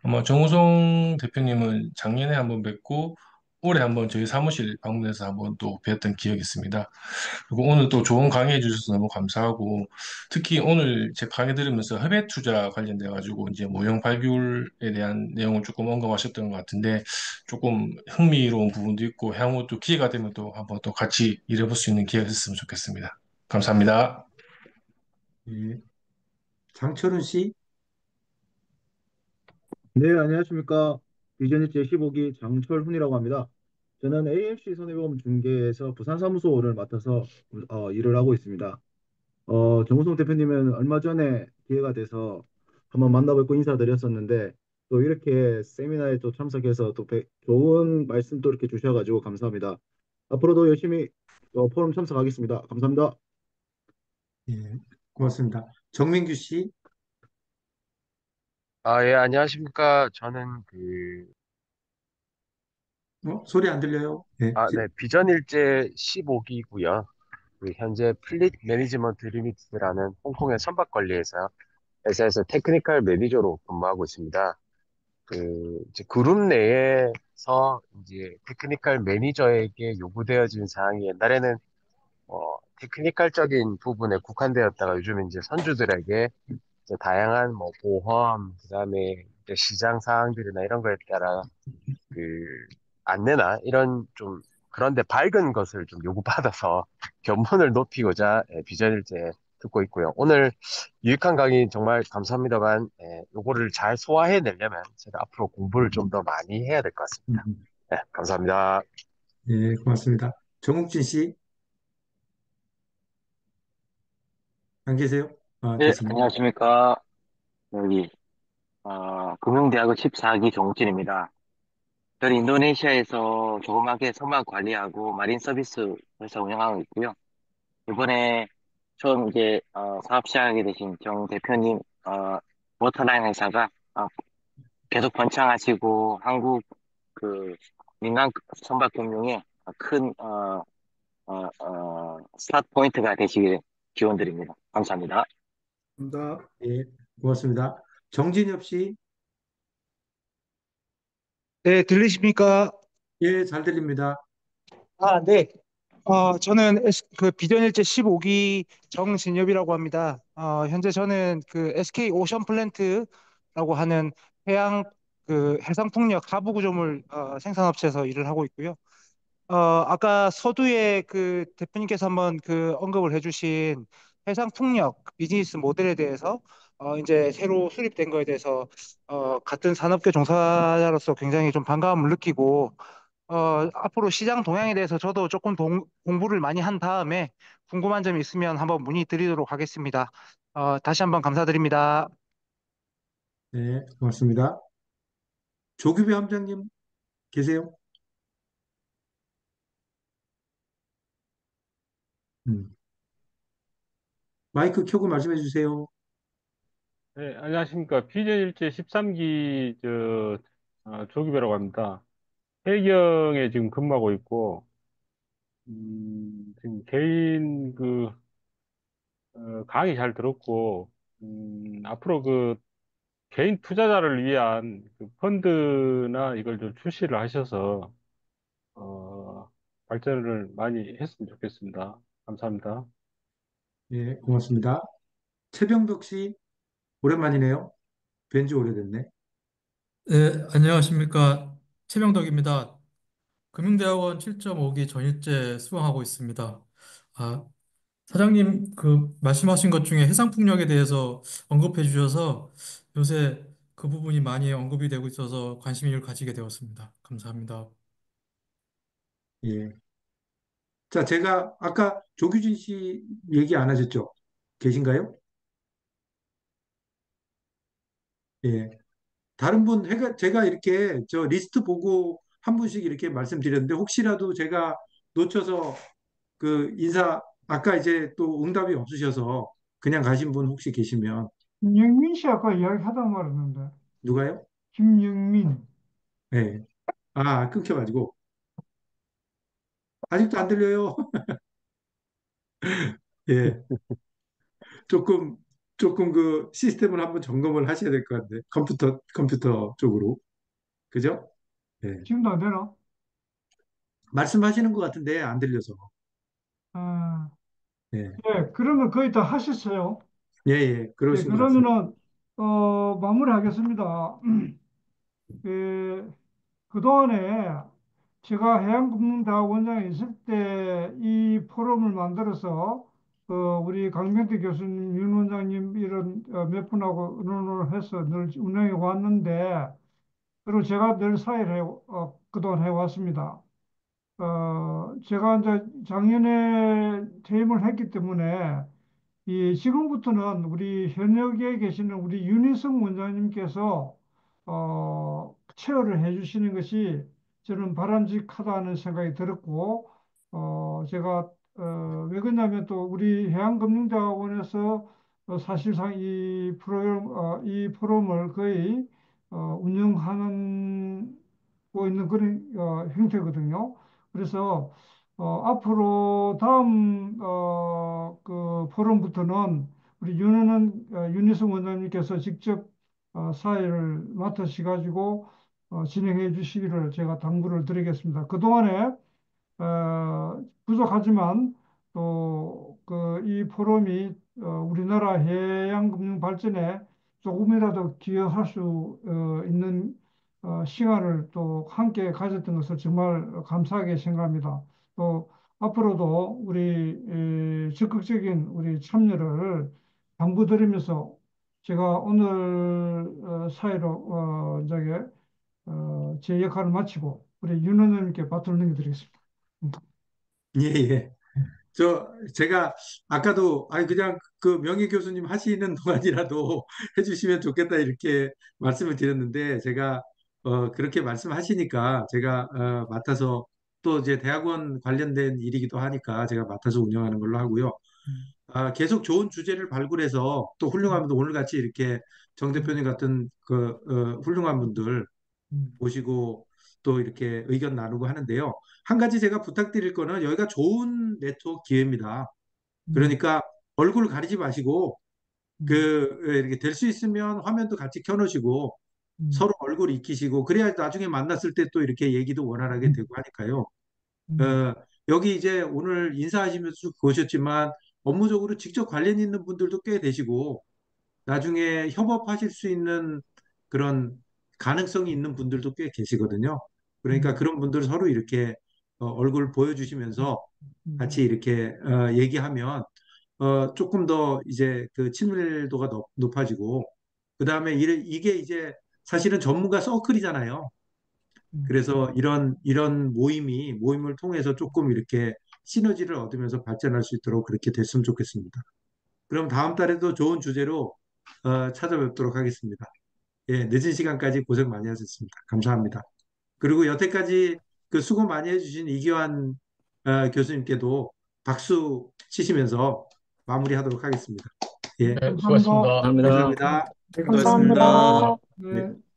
아마 정우성 대표님은 작년에 한번 뵙고 올해 한번 저희 사무실 방문해서 한번 또 뵀던 기억이 있습니다. 그리고 오늘 또 좋은 강의해 주셔서 너무 감사하고 특히 오늘 제 강의 들으면서 협의 투자 관련돼 가지고 이제 모형 발굴에 대한 내용을 조금 언급하셨던 것 같은데 조금 흥미로운 부분도 있고 향후 또 기회가 되면 또 한번 또 같이 일해볼 수 있는 기회가 있었으면 좋겠습니다. 감사합니다. 예. 장철훈 씨, 네, 안녕하십니까. 비전일제 15기 장철훈이라고 합니다. 저는 AMC 손해보험 중개에서 부산 사무소를 맡아서 일을 하고 있습니다. 정우성 대표님은 얼마 전에 기회가 돼서 한번 만나뵙고 인사드렸었는데 또 이렇게 세미나에 또 참석해서 또 좋은 말씀 또 이렇게 주셔가지고 감사합니다. 앞으로도 열심히 포럼 참석하겠습니다. 감사합니다. 예. 고맙습니다. 정민규 씨, 예, 안녕하십니까. 저는 소리 안 들려요? 예. 네, 비전일제 15기고요. 현재 플릿 매니지먼트 리미티드라는 홍콩의 선박 관리회사 회사에서 테크니컬 매니저로 근무하고 있습니다. 이제 그룹 내에서 이제 테크니컬 매니저에게 요구되어진 사항이 옛날에는 테크니컬적인 부분에 국한되었다가 요즘 이제 선주들에게 이제 다양한 뭐 보험, 그다음에 이제 시장 사항들이나 이런 거에 따라 그 안내나 이런 좀 그런데 밝은 것을 좀 요구받아서 견문을 높이고자 비전일제 듣고 있고요. 오늘 유익한 강의 정말 감사합니다만 요거를 잘 소화해내려면 제가 앞으로 공부를 좀 더 많이 해야 될 것 같습니다. 네, 감사합니다. 예, 고맙습니다. 정욱진 씨, 안 계세요? 네, 됐습니다. 안녕하십니까. 여기, 금융대학원 14기 정진입니다. 저는 인도네시아에서 조그맣게 선박 관리하고 마린 서비스 회사 운영하고 있고요. 이번에 처음 이제, 사업 시작하게 되신 정 대표님, 워터라인 회사가, 계속 번창하시고 한국 그 민간 선박 금융에 큰, 스타트 포인트가 되시길 기원드립니다. 감사합니다. 감사합니다. 예, 고맙습니다. 정진엽 씨, 네, 들리십니까? 예, 잘 들립니다. 네. 저는 그 비전일제 15기 정진엽이라고 합니다. 현재 저는 그 SK 오션 플랜트라고 하는 해양 그 해상풍력 하부 구조물 생산업체에서 일을 하고 있고요. 아까 서두에 그 대표님께서 한번 그 언급을 해주신 해상풍력 비즈니스 모델에 대해서 이제 새로 수립된 거에 대해서 같은 산업계 종사자로서 굉장히 좀 반감을 느끼고 앞으로 시장 동향에 대해서 저도 조금 공부를 많이 한 다음에 궁금한 점이 있으면 한번 문의 드리도록 하겠습니다. 다시 한번 감사드립니다. 네, 고맙습니다. 조규배 함장님 계세요? 음. 마이크 켜고 말씀해 주세요. 네, 안녕하십니까. 비전일제 13기 조기배라고 합니다. 해경에 지금 근무하고 있고, 지금 개인 강의 잘 들었고, 앞으로 그 개인 투자자를 위한 그 펀드나 이걸 좀 출시를 하셔서, 발전을 많이 했으면 좋겠습니다. 감사합니다. 예, 고맙습니다. 최병덕 씨, 오랜만이네요. 뵌지 오래됐네. 네, 안녕하십니까. 최명덕입니다. 금융대학원 7.5기 전일제 수강하고 있습니다. 아, 사장님 그 말씀하신 것 중에 해상풍력에 대해서 언급해 주셔서 요새 그 부분이 많이 언급이 되고 있어서 관심을 가지게 되었습니다. 감사합니다. 예. 자, 제가 아까 조규진 씨 얘기 안 하셨죠? 계신가요? 예. 다른 분, 제가 이렇게 저 리스트 보고 한 분씩 이렇게 말씀드렸는데 혹시라도 제가 놓쳐서 그 인사, 아까 이제 또 응답이 없으셔서 그냥 가신 분 혹시 계시면 김영민 씨 아까 이야기하다고 말했는데. 누가요? 김영민. 예. 아, 끊겨가지고. 아직도 안 들려요. 예. 조금, 조금 그 시스템을 한번 점검을 하셔야 될 것 같은데. 컴퓨터 쪽으로. 그죠? 예. 지금도 안 되나? 말씀하시는 것 같은데 안 들려서. 아, 예. 예, 그러면 거의 다 하셨어요. 예, 예. 예, 그러신 것 같습니다. 그러면은, 마무리하겠습니다. 그, 그동안에 제가 해양금융대학원장에 있을 때 이 포럼을 만들어서 우리 강병태 교수님, 윤 원장님 이런 몇 분하고 의논을 해서 늘 운영해 왔는데 그리고 제가 늘 사회를 그동안 해왔습니다. 제가 이제 작년에 퇴임을 했기 때문에 이 지금부터는 우리 현역에 계시는 우리 윤희성 원장님께서 체어를 해주시는 것이 저는 바람직하다는 생각이 들었고, 제가 왜 그러냐면 또 우리 해양금융대학원에서 사실상 이 포럼을 거의 운영하는 고 있는 그런 형태거든요. 그래서 앞으로 다음 그 포럼부터는 우리 윤희승 원장님께서 직접 사회를 맡으셔가지고 진행해 주시기를 제가 당부를 드리겠습니다. 그동안에 부족하지만 또 그 이 포럼이 우리나라 해양금융 발전에 조금이라도 기여할 수 있는 시간을 또 함께 가졌던 것을 정말 감사하게 생각합니다. 또 앞으로도 우리 적극적인 우리 참여를 당부드리면서 제가 오늘 사회로 저게 제 역할을 마치고 우리 윤 의원님께 바톤을 넘겨드리겠습니다. 예, 예. 제가 아까도, 아니, 그냥 그 명예 교수님 하시는 동안이라도 해주시면 좋겠다, 이렇게 말씀을 드렸는데, 제가, 그렇게 말씀하시니까 제가, 맡아서 또 이제 대학원 관련된 일이기도 하니까 제가 맡아서 운영하는 걸로 하고요. 계속 좋은 주제를 발굴해서 또 훌륭한 분들, 오늘같이 이렇게 정 대표님 같은 훌륭한 분들 모시고 또 이렇게 의견 나누고 하는데요. 한 가지 제가 부탁드릴 거는 여기가 좋은 네트워크 기회입니다. 그러니까 얼굴 가리지 마시고 이렇게 될 수 있으면 화면도 같이 켜놓으시고 서로 얼굴 익히시고 그래야 나중에 만났을 때 또 이렇게 얘기도 원활하게 되고 하니까요. 여기 이제 오늘 인사하시면서 쭉 보셨지만 업무적으로 직접 관련 있는 분들도 꽤 되시고 나중에 협업하실 수 있는 그런 가능성이 있는 분들도 꽤 계시거든요. 그러니까 그런 분들 서로 이렇게 얼굴 보여주시면서 같이 이렇게 얘기하면 조금 더 이제 그 친밀도가 높아지고 그다음에 이게 이제 사실은 전문가 서클이잖아요. 그래서 이런 모임을 통해서 조금 이렇게 시너지를 얻으면서 발전할 수 있도록 그렇게 됐으면 좋겠습니다. 그럼 다음 달에도 좋은 주제로 찾아뵙도록 하겠습니다. 예, 늦은 시간까지 고생 많이 하셨습니다. 감사합니다. 그리고 여태까지 그 수고 많이 해주신 이기환 교수님께도 박수 치시면서 마무리하도록 하겠습니다. 예, 감사합니다. 감사합니다. 수고하셨습니다. 감사합니다. 네.